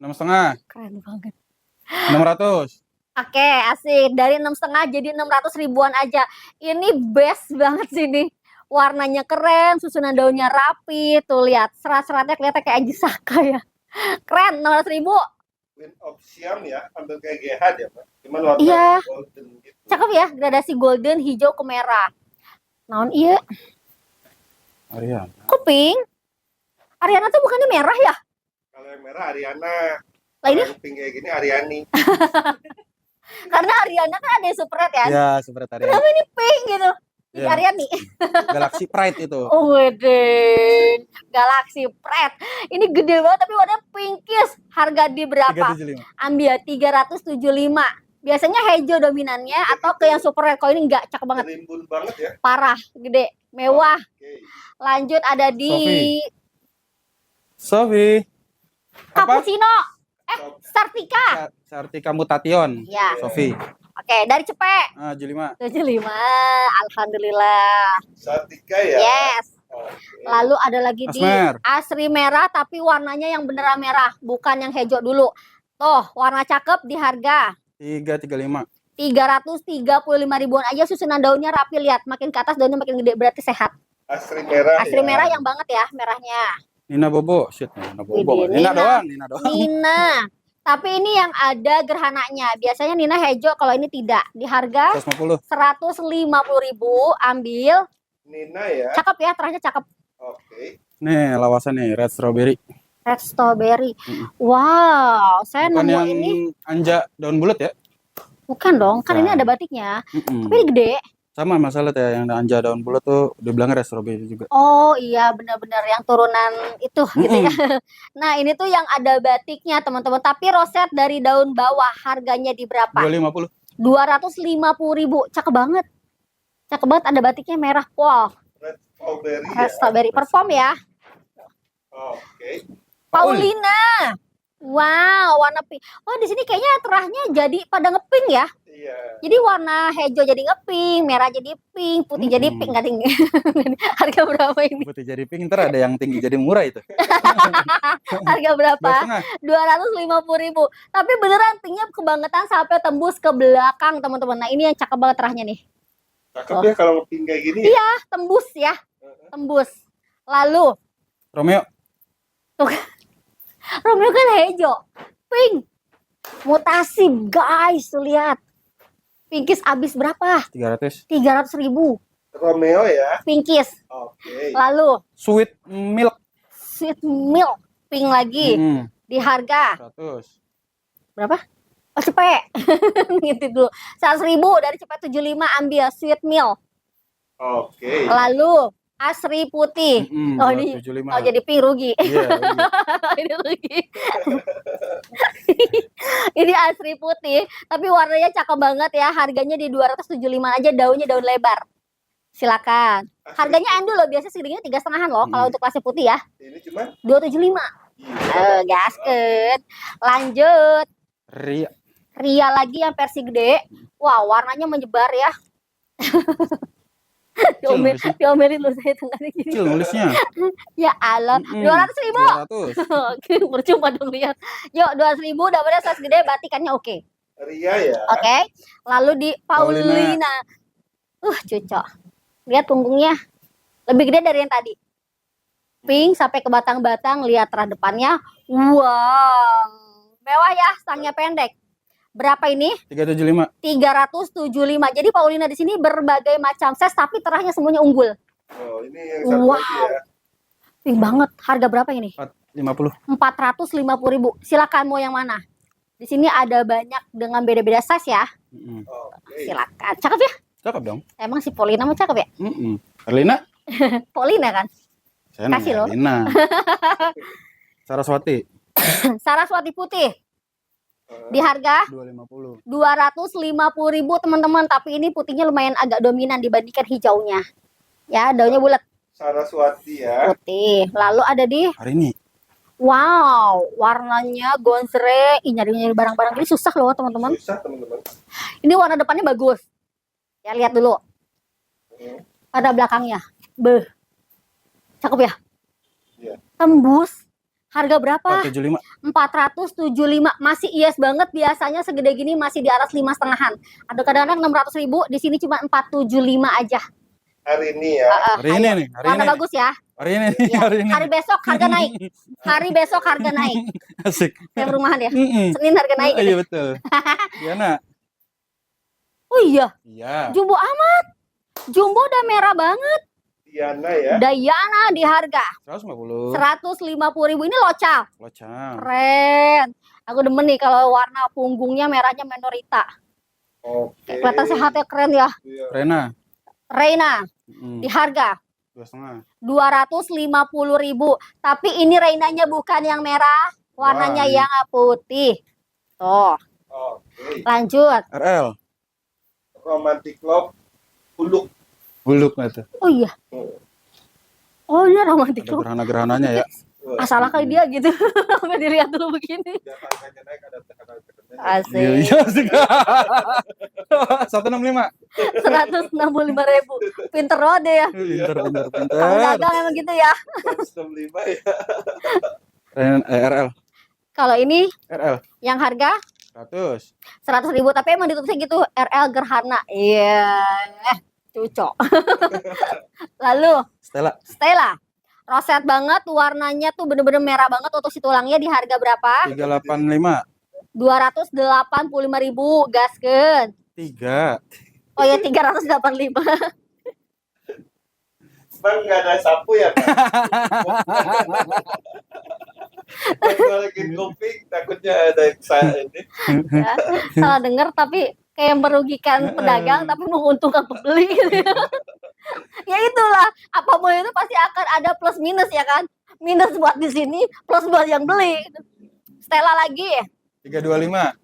6,5. Keren banget. 600. Oke, asik. Dari 6,5 jadi 600 ribuan aja. Ini best banget sih nih. Warnanya keren, susunan daunnya rapi. Tuh lihat, serat-seratnya kelihatan kayak Aji Saka ya. Keren, 600.000. Queen of Siam ya, ambil kayak GH ya, Pak. Cuman warna Iya. golden gitu. Cakep ya, gradasi golden, hijau ke merah. Naon iya? Ariana. Kuping. Ariana tuh bukannya merah ya? Kalau yang merah Ariana. Lah ini Kalau yang pink kayak gini Ariani. karena Ariana kan ada yang super red ya. Ya, seperti Ariana. Kenapa ini pink gitu? Ini Iya. Ariani. Galaxy Pride itu. Oh, wede. Galaxy Pride. Ini gede banget tapi warnanya pinkish. Harga di berapa? 375. Ambil 375. Biasanya hijau dominannya atau ke yang super red. Kalau ini enggak, cakep banget. Rimbun banget ya. Parah, gede, mewah. Oke. Lanjut ada di Sofi. Apa? Cappuccino. Sartika. Sartika Mutation. Ya. Sofi. Oke, dari Cepek. 75. 75. Alhamdulillah. Sartika ya. Yes. Oke. Lalu ada lagi di Asmer. Asri merah tapi warnanya yang beneran merah, bukan yang hijau dulu. Tuh, warna cakep di harga 335. 335 ribuan aja, susunan daunnya rapi, lihat. Makin ke atas daunnya makin gede, berarti sehat. Asri merah. Asri ya. merah yang banget ya, merahnya. Nina Bobo. Shit, Nina Bobo. Widih, Nina Nina. doang, Nina doang. Nina. Tapi ini yang ada gerhananya. Biasanya Nina hijau, kalau ini tidak. Di harga 150. 150.000, ambil. Nina ya. Cakep ya, terahnya cakep. Oke. Nih, lawasan nih, Red Strawberry. Red strawberry. Wow, saya Bukan nemu yang ini. anja daun bulat ya? Bukan dong, kan ini Bukan. ada batiknya. Mm-mm. Tapi ini gede. Sama masalah ya, yang anja daun bulat tuh dibilang Red Strawberry juga. Oh iya, benar-benar yang turunan itu gitu ya. Nah ini tuh yang ada batiknya teman-teman. Tapi roset dari daun bawah harganya di berapa? 250. 250.000. Cakep banget. Cakep banget, ada batiknya merah. Wow, Red strawberry ya. Red strawberry perform ya. Oke. Paulina. Wow, warna pink. Oh di sini kayaknya terahnya jadi pada ngepink ya. Iya. Jadi warna hijau jadi ngepink, merah jadi pink, putih jadi pink. Nggak tinggi. Harga berapa ini? Putih jadi pink, ntar ada yang tinggi jadi murah itu. Harga berapa? 2,5. 250.000. Tapi beneran pinknya kebangetan sampai tembus ke belakang teman-teman. Nah ini yang cakep banget terahnya nih. Cakep Oh. ya kalau pink kayak gini. Iya, tembus ya, tembus. Lalu Romeo. Romeo kan hijau, pink, mutasi guys, tuh lihat. Pinkis abis berapa? 300. 300.000. Romeo ya. Pinkis. Oke. Lalu Sweet Milk. sweet milk, pink lagi. Di harga 100. berapa? Oh, cepet. Ngintip dulu. 100.000 dari cepet 75 ambil sweet meal. Oke. Lalu asri putih. Oh, ini 275. oh jadi pink rugi. Iya, rugi. Ini rugi. Ini asri putih, tapi warnanya cakep banget ya. Harganya di 275 aja, daunnya daun lebar. Silakan. Harganya endo loh, biasa segininya 3,5 loh kalau untuk kelasnya putih ya. Ini cuma 275. Gasket. Lanjut. Ria. Ria lagi yang versi gede. Wah, warnanya menyebar ya. Diomelin lu saya tengahnya gini. Kecil nulisnya. Ya Allah, 200.000. 200. Oke, percuma dong lihat. Yuk, 200.000 dapatnya size gede, batikannya oke. Ria ya. Oke. Lalu di Paulina. Cocok. Lihat punggungnya. Lebih gede dari yang tadi. Pink sampai ke batang-batang, lihat terah depannya. Wow. Mewah ya, stangnya pendek. Berapa ini? 375. 375. Jadi Paulina di sini berbagai macam size tapi terahnya semuanya unggul. Oh, ini yang satu lagi ya. Pink banget. Harga berapa ini? 450. 450.000. Silakan mau yang mana? Di sini ada banyak dengan beda-beda size ya. Oke. Silakan. Cakep ya? Cakep dong. Emang si Paulina mah cakep ya? Erlina? Paulina kan? Saya Kasih loh. Erlina. Saraswati. Saraswati putih. Di harga 250. 250.000 teman-teman. Tapi ini putihnya lumayan agak dominan dibandingkan hijaunya. Ya, daunnya bulat. Saraswati ya. Putih. Lalu ada di Hari ini. wow, warnanya gonzre. Ih, nyari barang-barang ini susah loh teman-teman. Susah teman-teman. Ini warna depannya bagus. Ya, lihat dulu. Pada belakangnya. Beh. Cakep ya? Iya. Tembus. Harga berapa? 475. 475. Masih yes banget. Biasanya segede gini masih di atas 5,5-an. Ada kadang-kadang 600.000. Di sini cuma 475 aja. Hari ini ya. Hari ini nih. Hari Warna ini. bagus ya. Hari ini. Ya. Hari ini. Hari besok harga naik. Hari besok harga naik. Asik. Kayak perumahan ya. Senin harga naik. Iya Gitu. betul. Iya nak. Oh iya. Iya. Jumbo amat. Jumbo udah merah banget. Diana ya. Dayana di harga 150. 150.000. Ini local. Locang. Keren. Aku demen nih kalau warna punggungnya merahnya Menorita. Oke. Kelihatan sehatnya keren ya. Iya. Rena. Reina di harga 2,5. 250.000. Tapi ini Reinanya bukan yang merah, warnanya Wah, yang putih. Tuh, Oke. lanjut. RL. Romantic Love Buluk. Buluk itu. Oh iya. Oh, ini romantis. Ada gerhana-gerhananya ya. Masalah kali dia gitu. Sampai dilihat dulu begini. Ya, harganya naik ada tekanan-tekanannya. Asik. Iya sih. 165. 165.000. Pinter banget deh ya. Pinter. Kalau dagang emang gitu ya. 165 ya. RL. Kalau ini RL. yang harga 100. 100.000 tapi emang ditutupnya gitu RL Gerhana. Iya. Cocok. Lalu Stella. Roset banget, warnanya tuh bener-bener merah banget untuk si tulangnya. Di harga berapa? 385. 285.000 gaskeun. 3. Oh ya 385. Bang nggak ada sapu ya Pak? Pas lagi kopi takutnya ada yang saya ini. Ya, salah denger tapi kayak merugikan pedagang tapi menguntungkan pembeli. Ya itulah, apapun itu pasti akan ada plus minus ya kan. Minus buat di sini, plus buat yang beli. Stella lagi 325.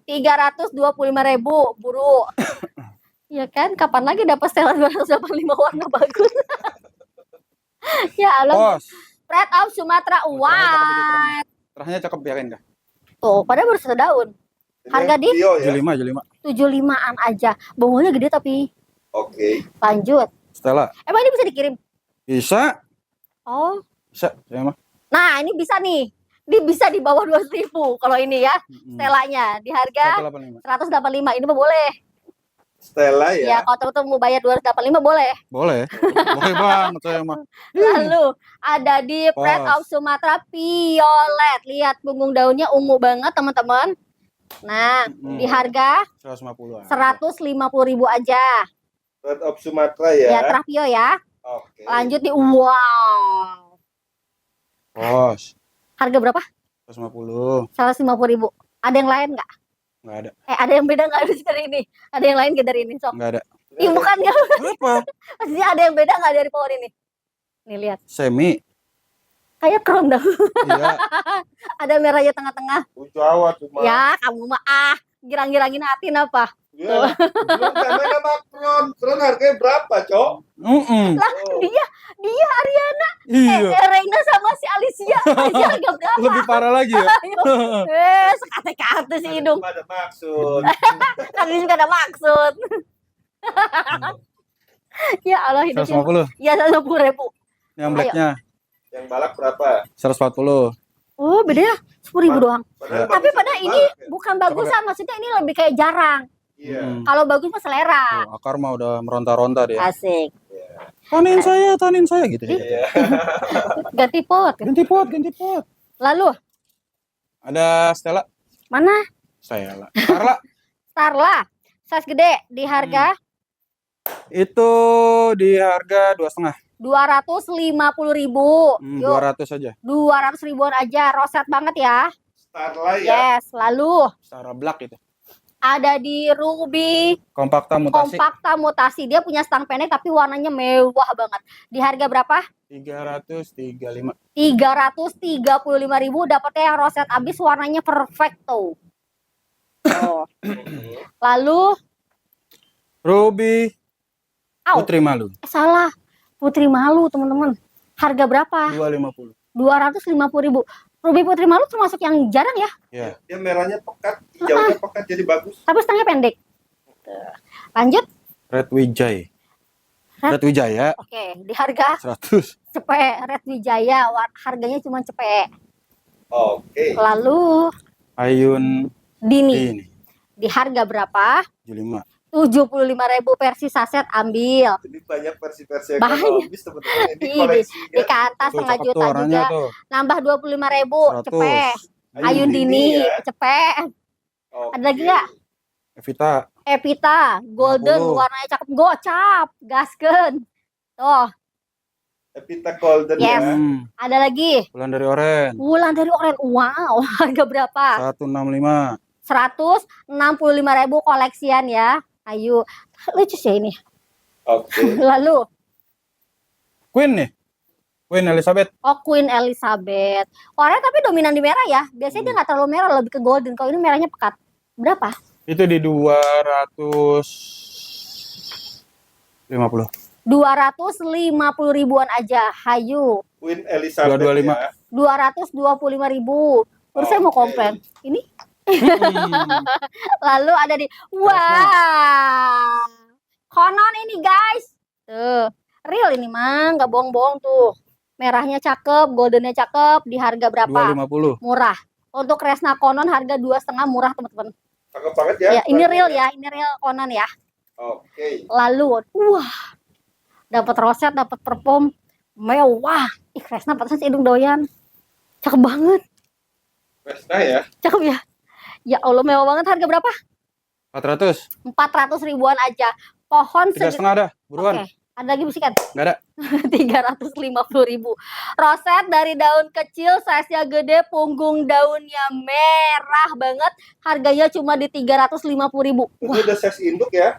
325.000 buru. Ya kan, kapan lagi dapat Stella 285 warna bagus. Ya Allah. Pos. Pride of Sumatera White. Terahnya cakep ya kan kah? Tuh, padahal baru 1 daun. Harga di Dio ya. 75. 75-an aja. Bongolnya gede tapi. Oke. Lanjut. Stella. Emang ini bisa dikirim? Bisa. Oh. Bisa. Ya mah. Nah, ini bisa nih. Ini bisa di bawah 200.000 kalau ini ya. Stellanya di harga 185. 185. Ini mah boleh. Stella Ya, ya. kalau teman-teman mau bayar 285 boleh. Boleh. Boleh banget saya mah. Lalu ada di Pride of Sumatera Violet. Lihat punggung daunnya ungu banget, teman-teman. Nah, di harga 150. 150.000 aja. Red of Sumatera ya. Ya, Travio ya. Oke. Lanjut di wow. Pos. Harga berapa? 150. 150.000. Ada yang lain nggak? Nggak ada. Ada yang beda nggak dari ini? Ada yang lain nggak dari ini? Sok. Nggak ada. Ih, bukan nggak. Kenapa? Maksudnya ada yang beda nggak dari pohon ini? Nih lihat. Semi. Kayak keren dah. Iya. Ada merahnya tengah-tengah. Jawa cuma. Ya, kamu mah girang-girangin hati apa? Ya. Belum namanya Macron. Macron harganya berapa, Cok? Lah, dia Ariana. Iya. Reina sama si Alicia. Alicia harga berapa? Lebih parah lagi ya. Ayo. Sekate-kate si hidung. Ada maksud. Kan ini juga ada maksud. Ya Allah, hidupnya. 150. Ya, 150.000. Yang blacknya Yang balak berapa? 140. Oh, beda ya? 10.000 doang. Padahal Tapi bagusan pada yang ini balak ya. bukan bagusan, maksudnya ini lebih kayak jarang. Iya. Kalau bagus mah selera. Tuh, akar mah udah meronta-ronta dia. Asik. Tanin saya gitu. Iya. Ganti pot. Ganti pot. Lalu, Ada Stella. mana? Stella. Carla. Starla. Size gede di harga Itu di harga 2,5. 250.000. Yuk, 200 aja. 200 ribuan aja. Roset banget ya. Starlight ya. Yes. Lalu Secara black itu. ada di Ruby Kompakta mutasi. Kompakta Mutasi. Dia punya stang pendek tapi warnanya mewah banget. Di harga berapa? 335. 335.000. Dapatnya yang roset abis, warnanya perfecto. Oh. Lalu, Ruby Au. Putri Malu. Salah. Putri Malu, teman-teman. Harga berapa? 250. 250.000. Ruby Putri Malu termasuk yang jarang ya, Ya. Dia merahnya pekat, hijaunya pekat jadi bagus. tapi stangnya pendek. Lanjut. Red Wijaya. Red- Red Wijaya Oke, di harga 100. cepet. Red Wijaya, harganya cuma cepet. Oke. Lalu, Ayun Dini. ini Di harga berapa? 75. 75.000 versi saset, ambil. Jadi banyak versi-versi yang Banyak. habis teman-teman. Ini Di koleksinya. kata Tuh, setengah cakep juta tuh warnanya juga. tuh. Nambah 25.000, 100. cepet. Ayun Dini, ya. cepet. Oke. Ada lagi nggak? Evita Evita, golden, 50. warnanya cakep, gocap, gaskeun. Tuh, Evita Golden Yes. ya. ada lagi. Bulan dari Oren Wulan dari Oren, wow, harga berapa? 165. 165.000 koleksian ya. Ayo, lucu sih ini. Oke. Lalu, Queen nih. Queen Elizabeth. Queen Elizabeth. Warnanya tapi dominan di merah ya. Biasanya dia nggak terlalu merah, lebih ke golden. Kalau ini merahnya pekat. Berapa? Itu di 250. 250 ribuan aja. Hayu. Queen Elizabeth 225. ya. 225.000. Terus saya mau Oke. komplain. Ini lalu ada di wah. Konon ini guys. Tuh, real ini mah, nggak bohong-bohong tuh. Merahnya cakep, goldennya cakep, di harga berapa? 250. Murah. Untuk Kresna Konon harga 2,5 murah, teman-teman. Cakep banget ya. Ya, ini real ya, ini real Konon ya. Oke. Lalu, wah. Dapat roset, dapat perform mewah. Ih, Kresna pantesan si hidung doyan. Cakep banget. Vesna ya. Cakep ya. Ya Allah, mewah banget. Harga berapa? 400. 400 ribuan aja. Pohon 3,5 dah. Buruan. Oke. Ada lagi bisikan? Nggak ada. 350.000. Roset dari daun kecil, size-nya gede, punggung daunnya merah banget. Harganya cuma di 350.000. Itu udah size induk ya.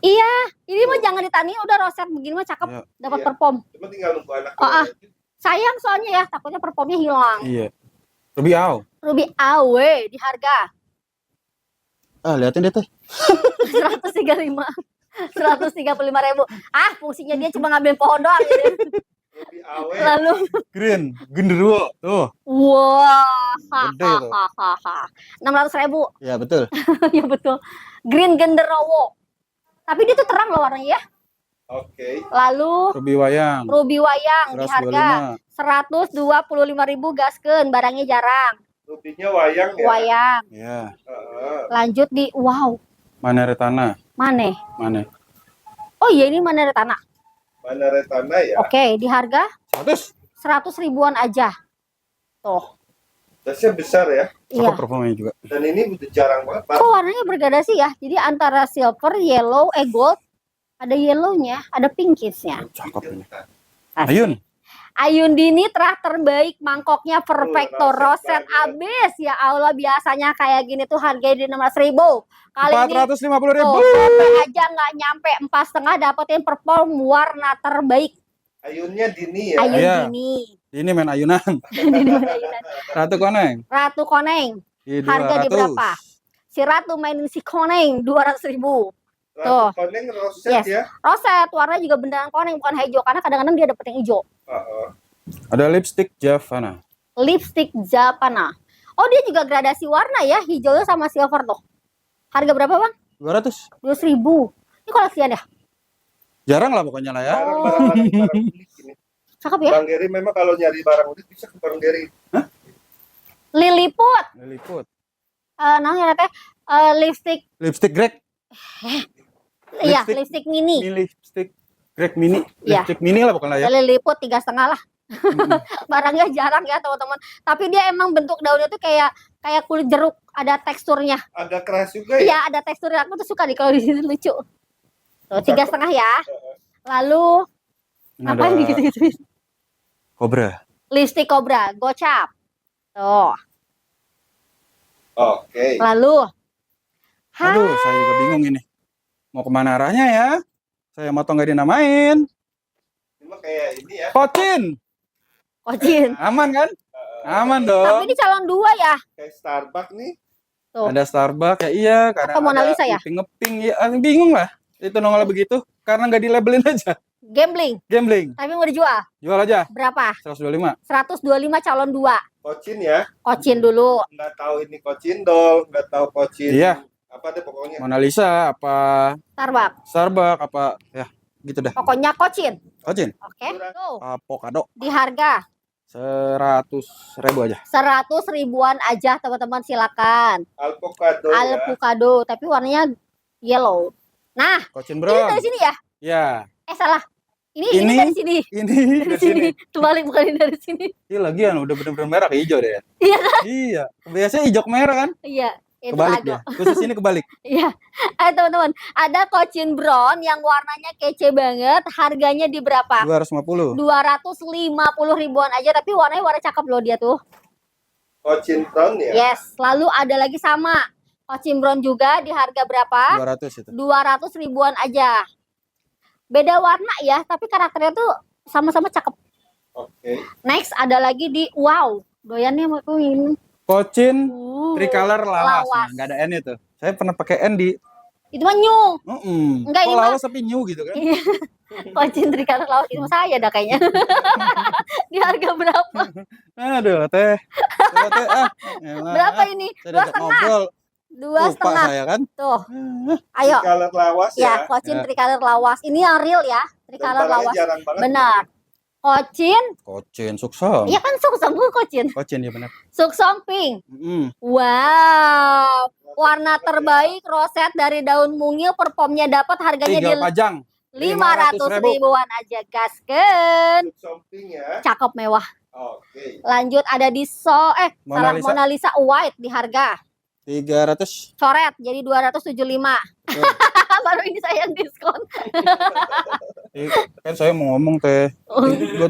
Ini mah jangan ditani, udah roset begini mah cakep, Iya. dapat Iya. perform. Cuma tinggal nunggu anak. Sayang soalnya ya, takutnya performnya hilang. Iya. Ruby Au. Ruby AW di harga Liatin deh teh. 135. 135.000. Fungsinya dia cuma ngambil pohon doang gitu. Ruby Awe. Lalu Green. Genderuwo. Tuh. wah, Gede tuh. 600.000. Ya betul. Ya betul. Green genderuwo. Tapi dia tuh terang loh warnanya ya. Oke. Lalu Ruby Wayang. Ruby Wayang di harga 125. 125.000 gaskeun, barangnya jarang. Rubinya wayang ya. Wayang. Ya. Heeh. Lanjut di wow, Maneretana. Mane. Mana? Oh iya, ini Mane Retana. Mana Retana ya. Oke, di harga 100. 100 ribuan aja. Tuh. Tasnya besar ya. Iya. Cakep performanya juga. Dan ini udah jarang banget. Pak. Kok warnanya bergradasi ya? Jadi antara silver, yellow, gold, ada yellownya, ada pinkish-nya. Cakep ini. Asik. Ayun. Ayundi Nitra terbaik, mangkoknya perfecto, roset roset banget. abis. Ya Allah, biasanya kayak gini tuh harganya di 16.000. Kali ini 450.000. tuh GoPay aja nggak nyampe 4,5 dapetin perform warna terbaik. Ayunnya Dini ya. Ayun Iya. Dini. Ini main ayunan. Ratu Koneng. Ratu Koneng. Di Harga di 200. berapa? Si Ratu mainin si Koneng 200.000. Tuh. Ratu Koneng roset Yes. ya. Roset, warna juga beneran koneng bukan hijau karena kadang-kadang dia dapet yang hijau. Heeh. Ada lipstick Javana. Lipstick Japana. Oh, dia juga gradasi warna ya, hijaunya sama silver tuh. Harga berapa, Bang? 200. 200.000. Ini koleksian ya? Jarang lah pokoknya lah ya. Barang-barang unik ini. Cakep ya? Bang Geri memang kalau nyari barang unik bisa ke Bang Geri. Lilliput. Liliput. Namanya teh lipstick, Lipstick Greg. iya, Lipstick. lipstick mini. Lipstick Greg mini. Iya. Lipstick mini lah pokoknya ya. Lilliput 3,5 lah. Barangnya jarang ya teman-teman. Tapi dia emang bentuk daunnya tuh kayak kulit jeruk, ada teksturnya. Agak keras juga ya. Iya, ada teksturnya. Aku tuh suka nih kalau di sini lucu. Tuh 3,5 ya. Lalu Ini apa yang ada gitu-gituin? Cobra. Lipstick Cobra, gocap. Tuh. Oke. Lalu Aduh, saya juga bingung ini. Mau kemana arahnya ya? Saya moto nggak dinamain. Cuma kayak ini ya. Kocin. Kocin. Aman kan? Aman Tapi dong. ini calon 2 ya. Kayak Starbucks nih. Tuh. Ada Starbucks ya iya. Karena Atau Mona ada Lisa ya? ngeping-ngeping. Ya, bingung lah. Itu nongol begitu. Karena nggak dilabelin aja. Gambling. Gambling. Tapi mau dijual. Jual aja. Berapa? 125. 125 calon 2. Kocin ya. Kocin dulu. Nggak tahu ini kocin dol, nggak tahu kocin. Iya. Apa deh pokoknya. Mona Lisa apa Starbucks. Starbucks apa ya gitu dah. Pokoknya kocin. Kocin. Oke. Tuh. Avocado Di harga 100.000 aja. 100 ribuan aja teman-teman, silakan. Alpocado ya. Alpukado, tapi warnanya yellow. Nah, Kocin ini bro. dari sini ya? Ya. Salah. Ini Ini? dari sini. Ini Dari dari sini. sini. Terbalik, bukan ini dari sini. Ini lagian udah bener-bener merah ke hijau deh. Iya kan? Iya. Biasanya hijau ke merah kan? Iya. Itu Kebalik lagu. dia. Khusus ini kebalik. Iya. Teman-teman, ada Kocin Brown yang warnanya kece banget. Harganya di berapa? 250. 250 ribuan aja, tapi warnanya warna cakep loh dia tuh. Kocin brown ya. Yes. Lalu ada lagi sama Kocin Brown juga di harga berapa? 200 itu. 200 ribuan aja. Beda warna ya, tapi karakternya tuh sama-sama cakep. Oke. Next ada lagi di wow, doyannya mau aku ini. Kocin tricolor lawas. lawas. Nah, nggak ada N itu. Saya pernah pakai N di Itu mah new. Enggak, Kok ini mah- lawas tapi new gitu kan? Kocin tricolor lawas itu mah saya dah kayaknya. Di harga berapa? Aduh, teh. Coba teh elah. Berapa ini? Saya Dua diajak setengah. ngobrol. Dua Lupa setengah. saya kan. Tuh. Ayo. Color lawas Ya, ya. Kocin Ya. tricolor lawas. Ini yang real ya. Dan Tricolor barangnya lawas. jarang banget. Benar. Kocin. Kocin suksong. Iya kan suksong Kocin. Kocin ya benar. Suksong pink. Mm. Wow. Warna terbaik roset dari daun mungil, performnya dapat harganya Tinggal di pajang. 500 ribuan aja, gasken. Shopping ya. Cakep mewah. Oke. Lanjut ada di Mona Lisa. Mona Lisa white di harga 300. coret jadi 275. Tuh. Baru ini saya yang diskon. Kan saya mau ngomong teh. 275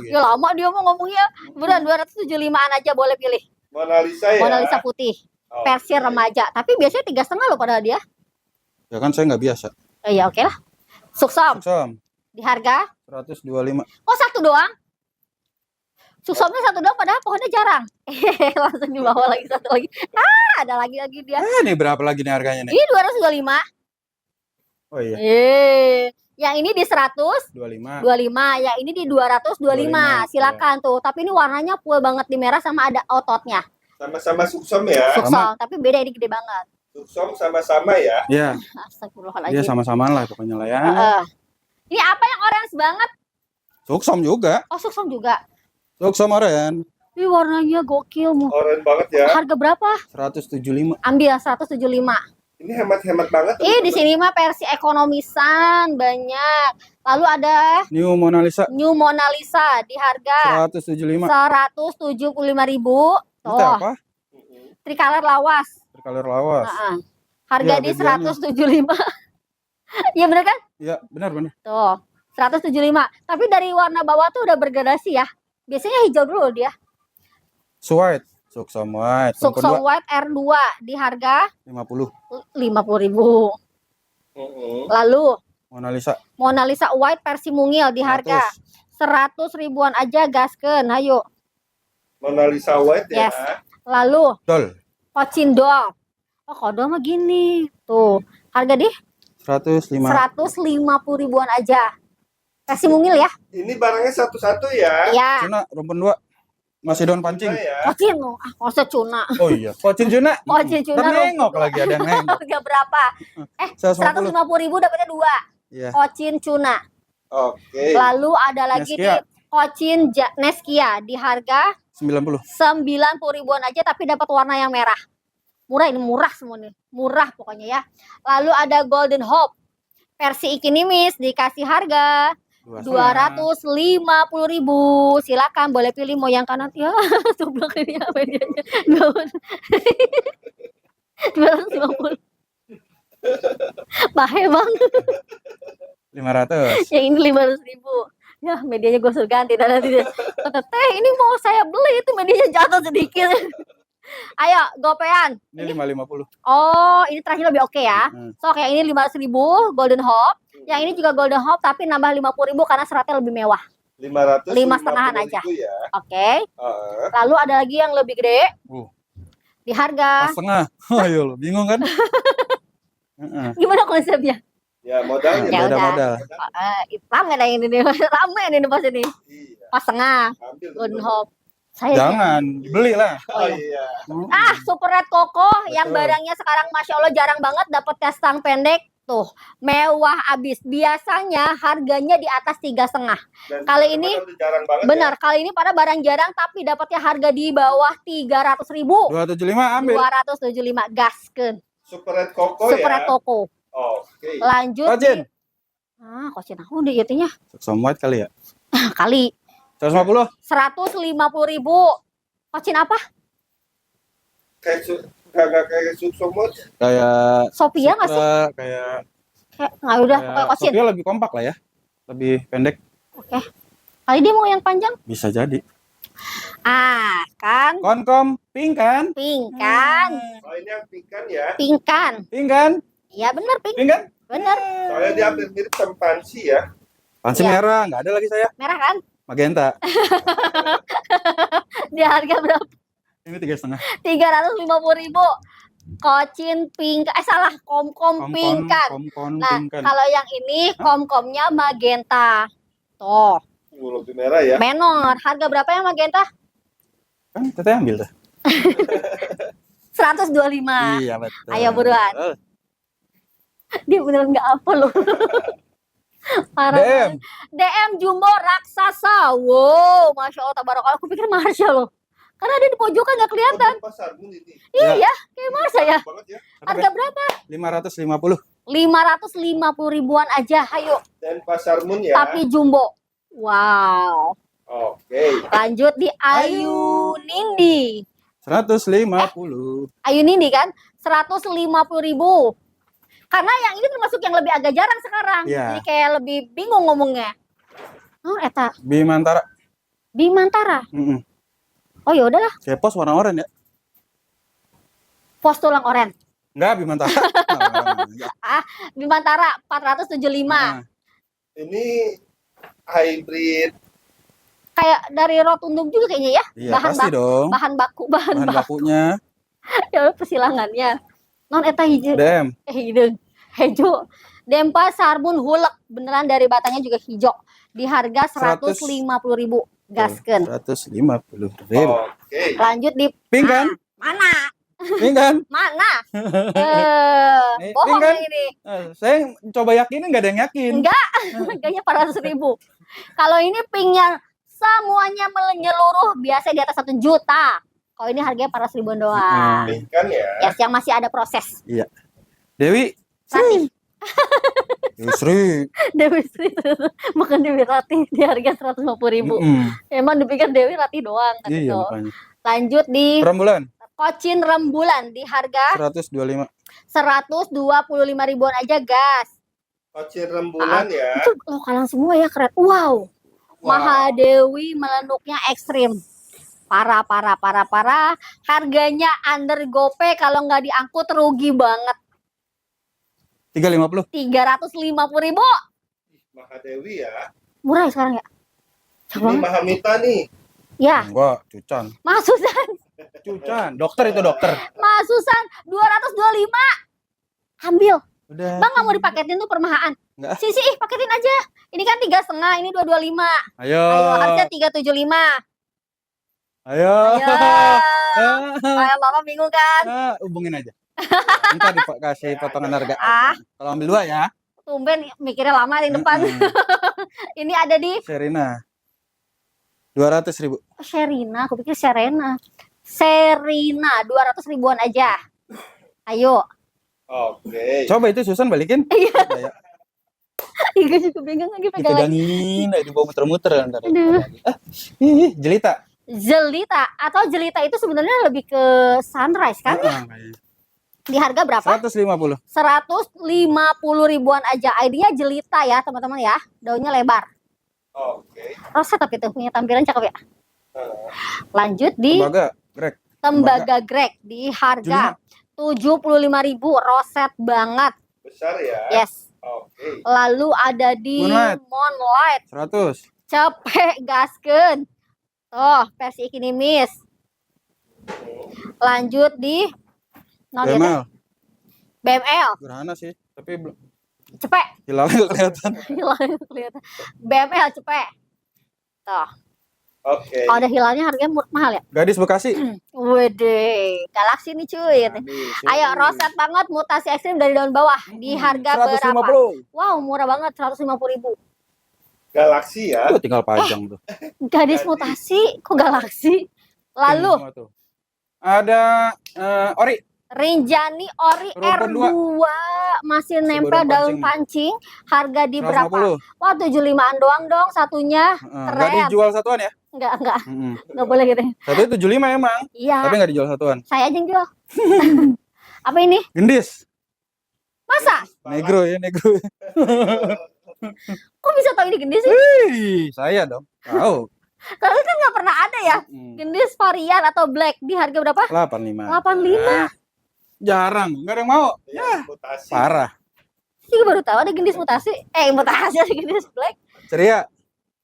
gitu. Ya lama dia mau ngomongnya. Beneran 275-an aja boleh pilih. Mona Lisa ya. Mona Lisa putih, Oke. versi remaja. Tapi biasanya 3,5 loh pada dia. Ya kan saya nggak biasa. Oh iya, oke lah. Suksom Suksong di harga. 125. Oh, satu doang? Suksomnya satu doang padahal pohonnya jarang. Langsung dibawa lagi satu lagi. Ada lagi dia. Ini berapa lagi nih harganya nih? Ini 225. Oh iya, Yang ini di 125, 25. yang ini di 225. 25, Silakan tuh. Tapi ini warnanya full banget di merah sama ada ototnya. Sama-sama suksom ya. Suksom, tapi beda ini gede banget. Suksom sama-sama ya. Iya, Astagfirullahaladzim. dia sama-sama lah pokoknya lah ya. Ini apa yang orange banget? Suksom juga. Oh, suksom juga. Suksom oren. Ini warnanya gokil. Oren banget ya. Harga berapa? 175. Ambil 175. Ini hemat-hemat banget. Di sini mah versi ekonomisan banyak. Lalu ada New Mona Lisa New Mona Lisa di harga 175. 175.000. Itu Tuh, apa? tricolor lawas. Tricolor lawas. Harga Iya, di bagiannya. 175. Iya bener kan? Iya, benar. Tuh. 175. Tapi dari warna bawah tuh udah bergradasi ya. Biasanya hijau dulu dia. White, Suksum White. Suksum White R2 di harga 50. 50.000. Lalu Mona Lisa Mona Lisa White versi mungil di harga 100 ribuan aja, gaskeun hayu. Mona Lisa White ya. Yes. Lalu Doll Kocindol. Oh, kodol mah gini. Tuh, harga di 105. 150 ribuan aja. Versi mungil ya. Ini barangnya satu-satu ya. Iya. Cuna rumpun 2. Masih daun pancing. Ya. Kocin, masa cuna. Oh iya, Kocin Cuna. Kocin Cuna Ntar nengok lagi ada yang nengok. Harga berapa? 150. 150.000 dapatnya 2. Iya. Kocin Cuna. Oke. Lalu ada lagi Neskia. nih Kocin Neskia di harga 90. 90 ribuan aja, tapi dapat warna yang merah. Murah, ini murah semua nih. Murah pokoknya ya. Lalu ada Golden Hope versi Ikinimis dikasih harga 250.000. Silakan boleh pilih mau yang kanan ya. Sebelah ini apa dia? 250. Bahe bang. 500. Yang ini 500.000. Ya medianya gue suruh ganti. Kata teh ini mau saya beli, itu medianya jatuh sedikit. Ayo gopean. Ini 550. Oh ini terakhir lebih oke ya. Hmm. So kayak ini 500.000 Golden Hope. Yang ini juga Golden Hope tapi nambah 50.000 karena seratnya lebih mewah. 500. 5,5 aja. Ya. Oke. Lalu ada lagi yang lebih gede. Di harga. Pas setengah. Oh iya lo, bingung kan? Gimana konsepnya? Ya modalnya. Ya Beda udah. modal. Rame dah ini nih. Rame ini pas ini. Iya. Pas tengah. Ambil Golden dulu. Hope. Saya Jangan, dibeli lah. Oh iya. Super Red Coco yang Betul. barangnya sekarang Masya Allah jarang banget dapetnya stang pendek. Tuh, mewah abis. Biasanya harganya di atas 3,5. Dan Kali ini udah jarang banget. benar, kali ini pada barang jarang tapi dapatnya harga di bawah 300.000. 275 ambil. 275 gaskeun. Ya. Super Red Coco Super ya. Red Coco. Oke. Lanjut. Kocin. Kocin aku deh jatuhnya. Suksum White kali ya. Kali 150. 150.000. Kocin apa? Kayak kayak Suksum White. Kayak Sophia nggak sih? Supra, kayak Nggak udah, pokoknya Kocin. Sophia lebih kompak lah ya. Lebih pendek. Oke. Kali dia mau yang panjang? Bisa jadi. Kan Konkom pink kan? pink kan? Oh ini yang pink kan ya. Pink kan? Pink kan? Iya bener pink. Pink kan? Bener. Soalnya dia hampir mirip sama Pansy ya. Pansi Iya. merah, nggak ada lagi saya. Merah kan? Magenta. Dia harga berapa? Ini 3,5. 350.000. Kocin pink. Salah, komkom pink kan. Komkon Nah, pink kan. kalau yang ini komkomnya magenta. Tuh, Lebih merah ya. menor. Harga berapa yang magenta? Kan teteh ambil tuh. 125. Iya betul. Ayo buruan. Dia beneran nggak apa loh. Parah. DM. DM Jumbo raksasa. Wow, Masya Allah, tabarakallah. Aku pikir Marsha loh. Karena ada di pojokan nggak kelihatan. Pasarmu ini. Iya, kayak Marsha ya. Banget ya. Harga berapa? 550. 550 ribuan aja, hayo. Dan Pasarmun ya. Tapi Jumbo. Wow. Oke. Lanjut di Ayu Nindi. 150. Ayu Nindi kan 150.000. Karena yang ini termasuk yang lebih agak jarang sekarang. Iya. Jadi kayak lebih bingung ngomongnya. Oh, eta Bimantara. Bimantara. Oh ya udahlah, Saya pos warna oranye ya. pos tulang oren. Enggak, Bimantara. Bimantara 475. Nah, Ini hybrid. Kayak dari Rotundung juga kayaknya ya. iya bahan pasti dong. bahan baku Bahan bakunya. ya persilangannya. Non eta hijau. DM. Hidung. Hejo. Dempa Sarbun Hulek. Beneran dari batangnya juga hijau. Di harga 150.000. Gaskeun. 150.000. Oke. Lanjut di Pink kan? mana? Pink kan? Mana? Bohong Pink kan? yang ini. Saya coba yakinin nggak ada yang yakin. Enggak. Harganya 400.000. Kalau ini pinknya semuanya menyeluruh biasa di atas 1 juta. Kalau ini harganya 400.000 doang. Pink kan ya. Yes, yang masih ada proses. Iya. Dewi. Ratih. Sri. Dewi Sri. Bukan Dewi Ratih. Di harga 150.000. Emang dipikir Dewi Ratih doang kan Iya itu. makanya. Lanjut di Rembulan Kocin Rembulan di harga 125. 125 ribuan aja, gas. Ocir rembulan ya. Itu lokalan semua ya, keren. Wow. Mahadewi melenuknya ekstrim. Parah. Harganya under GoPay, kalau nggak diangkut rugi banget. 350. 350.000. Mahadewi ya. Murah ya sekarang ya? Ini Mahamita nih. Ya, Enggak, Cucan. Mas Susan. Cucan. Dokter itu dokter. Mas Susan 225. Ambil. Udah. Bang, nggak mau dipaketin tuh permahaan. Enggak. Sisi, paketin aja. Ini kan 3,5, ini 225. Ayo. Ayo, harusnya 375. Ayo. Ayo, Bapak bingung kan? Hubungin aja. Minta dikasih potongan harga. Kalau ambil 2 ya. Tumben mikirnya lama di depan. Ini ada di Serina. 200.000. Sherina, aku pikir Serena. Serina 200 ribuan aja. Ayo. Oke. Coba itu Susan balikin. Iya. Iya juga bingung lagi pegang lagi. Dipegangin, dibawa muter-muter ntar. Aduh. Jelita. Jelita atau jelita itu sebenarnya lebih ke sunrise kan? Di harga berapa? 150. 150 ribuan aja. ID-nya jelita ya, teman-teman ya. Daunnya lebar. Oke. Roset tapi tuh punya tampilan cakep ya. Lanjut di Tembaga, Greg. tembaga Greg di harga 75.000, roset banget. Besar ya. Yes. Oke. Lalu ada di Moonlight. Moonlight. 100. Cepet gaskeun. Tuh, versi Ikinimis. Lanjut di BML. BML. Gerhana sih, tapi belum. Cepet. Hilalnya nggak kelihatan. Hilalnya kelihatan. BML cepet. Tuh. Oke. Kalau ada hilalnya harganya mahal ya? Gadis Bekasi. Wede, galaksi nih cuy. Ayo, roset banget, mutasi ekstrim dari daun bawah. Di harga 150. berapa? Wow, murah banget, 150.000. Galaksi ya. Tuh, tinggal pajang tuh. Gadis mutasi, kok galaksi? Lalu, Semua tuh. Ada Ori. Rinjani Ori Ruben R2 masih nempel daun pancing. Harga di berapa? 150. Wah, 75-an doang dong satunya. Nggak Keren. dijual satuan ya? Enggak boleh gitu. Satu 75 emang, Iya, tapi nggak dijual satuan. saya aja yang jual. Apa ini? Gendis. Masa? Negro ya, negro. Kok bisa tahu ini gendis sih? Wih, saya dong. Tahu. Karena kan nggak pernah ada ya. Gendis varian atau black di harga berapa? 85. 85. Jarang, nggak ada yang mau. Ya, mutasi. Parah. Sih baru tahu ada gendis mutasi. Mutasi ada gendis black. Ceria.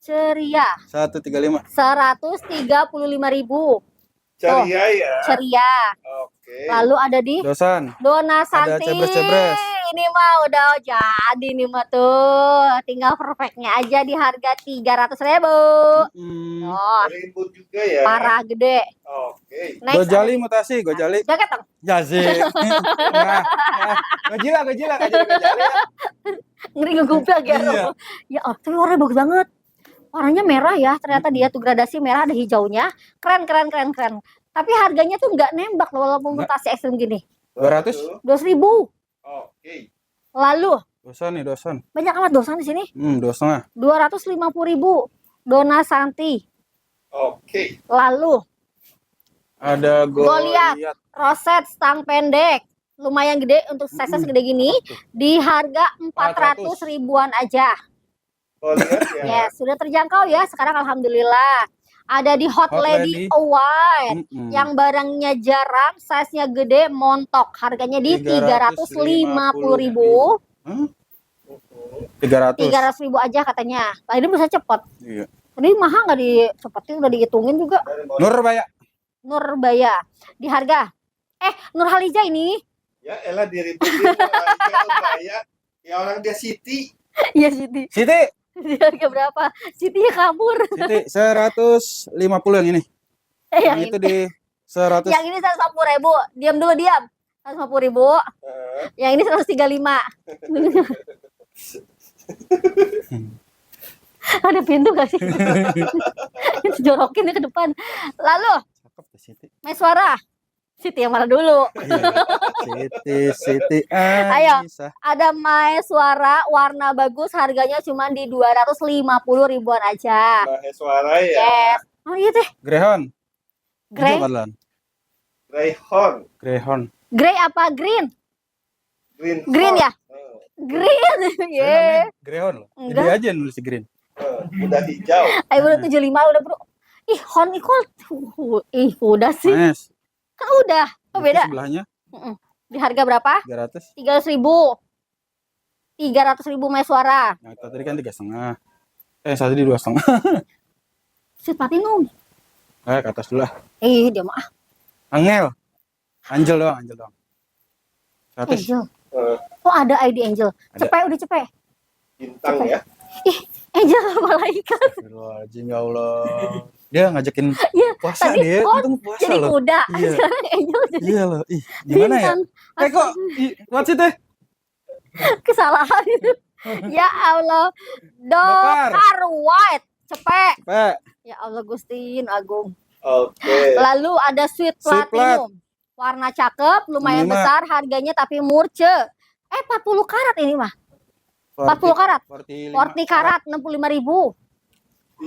Ceria 135. 135.000. Ceria ya. Ceria. Oke. Lalu ada di Dosan. Dona Santi. cebres-cebres. Ini mah udah jadi nih mah tuh. Tinggal perfectnya aja di harga 300.000. Oh, Ribut juga ya. parah gede. Oke. Next Gojali ada- mutasi, Gojali. Jaket dong. Jazi. Nah, Gojila. Ngeri ngegublak ya. Iya. Ya, tapi warnanya bagus banget. Warnanya merah ya. Ternyata dia tuh gradasi merah, ada hijaunya. Keren. Tapi harganya tuh nggak nembak loh, walaupun Nggak. mutasi ekstrim gini. 200. 12.000. Oke. Lalu Dosan nih, dosan. banyak amat dosan di sini. 2,5. 250.000. Dona Santi. Oke. Lalu Ada Goliat. Goliat. roset stang pendek. Lumayan gede untuk size segede gini. Di harga 400 ribuan aja. Goliat ya. Yes, sudah terjangkau ya sekarang alhamdulillah. Ada di Hot Hot Lady Lady. White yang barangnya jarang, size-nya gede, montok. Harganya di 350.000. 300. 300.000 aja katanya. Nah, ini bisa cepet. Iya. Tadi mahal nggak dicepetin, udah dihitungin juga. Nurbaya. Nurbaya di harga. Nur Haliza ini. Ya elah diributin orang dia Nurbaya. Ya orang dia Siti. Ya Siti. Siti. Di harga berapa? Siti kabur. Siti 150 yang ini. Yang Yang itu ini. di 100. Yang ini 150.000. Diam dulu, diam. 150.000. Yang ini 135. Ada pintu gak sih? Jorokin ke depan. Lalu, Cakep tuh Siti. Meswara. Siti yang mana dulu? Siti. Ayo. Anissa. Ada Maeswara warna bagus, harganya cuma di 250 ribuan aja. Maheswara ya. Yes. Oh iya teh. Greyhound. Grey. Hijau, Marlan. Greyhound. Greyhound. Grey apa green? Green. Green ya? Green. Saya Ye. namanya Greyhound loh. Jadi Enggak. aja nulis green. Udah hijau. Ayo udah 75 udah bro. Ih, Hon Equal. Ih, udah sih. Mas. Kan udah. Oh, itu beda. Sebelahnya Mm-mm. Di harga berapa? 300. 300.000. 300.000 Mai Suara. Nah, itu tadi kan 3,5. Satu di 2,5. Sweet Platinum. Ke atas dulu lah. Dia mah Angel. Angel doang. 100. Angel. Eh, Oh, ada ID Angel. Ada. Cepet udah cepet. bintang ya. Ih, Angel malaikat. Astagfirullahaladzim, ya Allah. Dia ngajakin Iya, puasa tadi dia. Hon Untung puasa jadi loh. kuda. Iya. Sekarang Angel jadi Iya loh. Ih, gimana ya? bintang. Kok kuat sih teh? Kesalahan itu. Ya Allah. Dokar. Dokar White. Cepet. Pak, Ya Allah Gustin Agung. Oke. Lalu ada Sweet Sweet Platinum. Warna cakep, lumayan 65. besar, harganya tapi murce. 40 karat ini mah. 40 karat. 40 karat 65.000.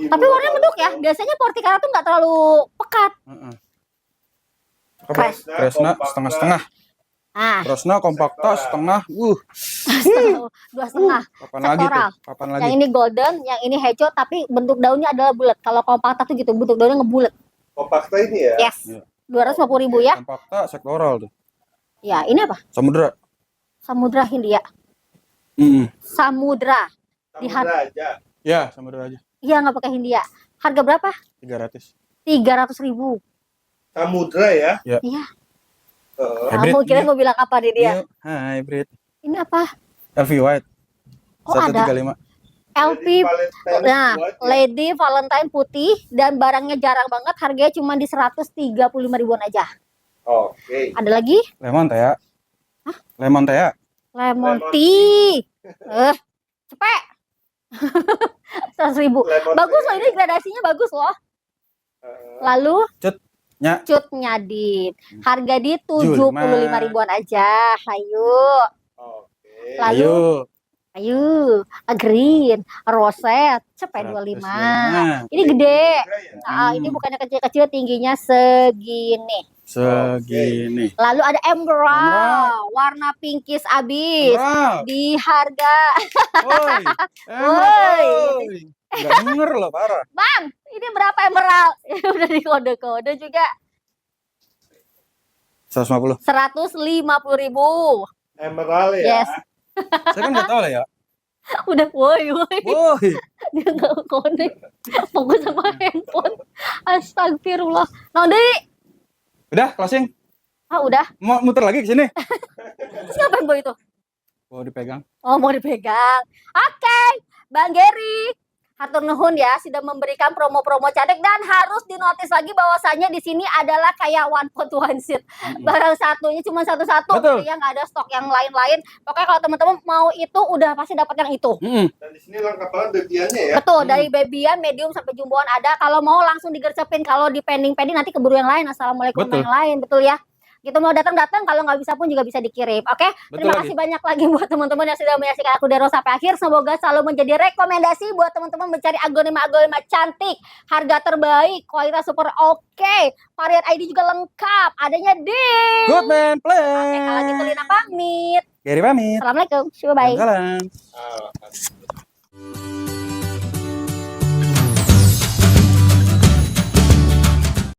Tapi warnanya medok ya. Biasanya 40 karat tuh nggak terlalu pekat. Kresna setengah-setengah. Nah, Kresna kompakta setengah. 2,5. Kapan lagi tuh? Sektoral. Kapan Yang lagi? ini golden, yang ini hejo, tapi bentuk daunnya adalah bulat. Kalau kompakta tuh gitu, bentuk daunnya ngebulat. Kompakta ini ya. Yes. Iya. 250.000 ya. Kompakta sektoral tuh. Ya, ini apa? Samudra. Samudra Hindia. Samudra. Di Samudra aja. Ya, samudra aja. Iya, nggak pakai Hindia. Harga berapa? 300. 300.000. Samudra ya. Iya. Hybrid. Kamu kira mau bilang apa nih dia? Iya, hybrid. Ini apa? LV White. Oh, ada 135. LP. Nah, Lady Valentine putih dan barangnya jarang banget. Harganya cuma di 135.000-an aja. Oke. Ada lagi? Lemon teh ya. Lemon teh ya. Lemon Lemon tea. Cepet. 100.000. Lemon Bagus tea. loh, ini gradasinya bagus loh. Lalu Nya. cut nyadit. Harga di Julma. 75.000-an aja. Ayo. Oke. Lalu ayo, green, roset, cepet 25. 105. Ini gede. Ya. Ini bukannya kecil-kecil, tingginya segini. Segini. Lalu ada emerald, Emerald. warna pinkis abis. Emerald. Di harga, Woi. Woi. Enggak denger loh, parah. Bang, ini berapa emerald? Udah di kode-kode juga. 150. 150.000. Emerald ya. Yes. Saya kan enggak tahu lah ya. Udah, woi. Woi. Dia nggak connect. Fokus sama handphone. Astagfirullah. Nondi. Udah, closing. Udah. Mau muter lagi ke sini? Terus ngapain boy itu? Oh, dipegang. Oh, mau dipegang. Oke, Bang Gary. Hatur nuhun ya, sudah memberikan promo-promo cantik dan harus dinotis lagi bahwasannya di sini adalah kayak one pot one seat. Barang satunya cuma satu-satu, Betul. ya nggak ada stok yang lain-lain. Pokoknya kalau teman-teman mau itu udah pasti dapat yang itu. Dan di sini lengkap banget bagiannya ya. Betul, dari babyan, medium sampai jumboan ada. Kalau mau langsung digercepin, kalau di pending-pending nanti keburu yang lain. Assalamualaikum Betul. yang lain, betul ya. Gitu mau datang-datang, kalau nggak bisa pun juga bisa dikirim. Oke, terima lagi. kasih banyak lagi buat teman-teman yang sudah menyaksikan aku dari awal sampai akhir. Semoga selalu menjadi rekomendasi buat teman-teman mencari aglonema cantik, harga terbaik, kualitas super oke, varian ID juga lengkap, adanya di. Good man, play. Oke, kalau gitu Lina pamit. Gary pamit. Assalamualaikum, bye. Salam. Ah,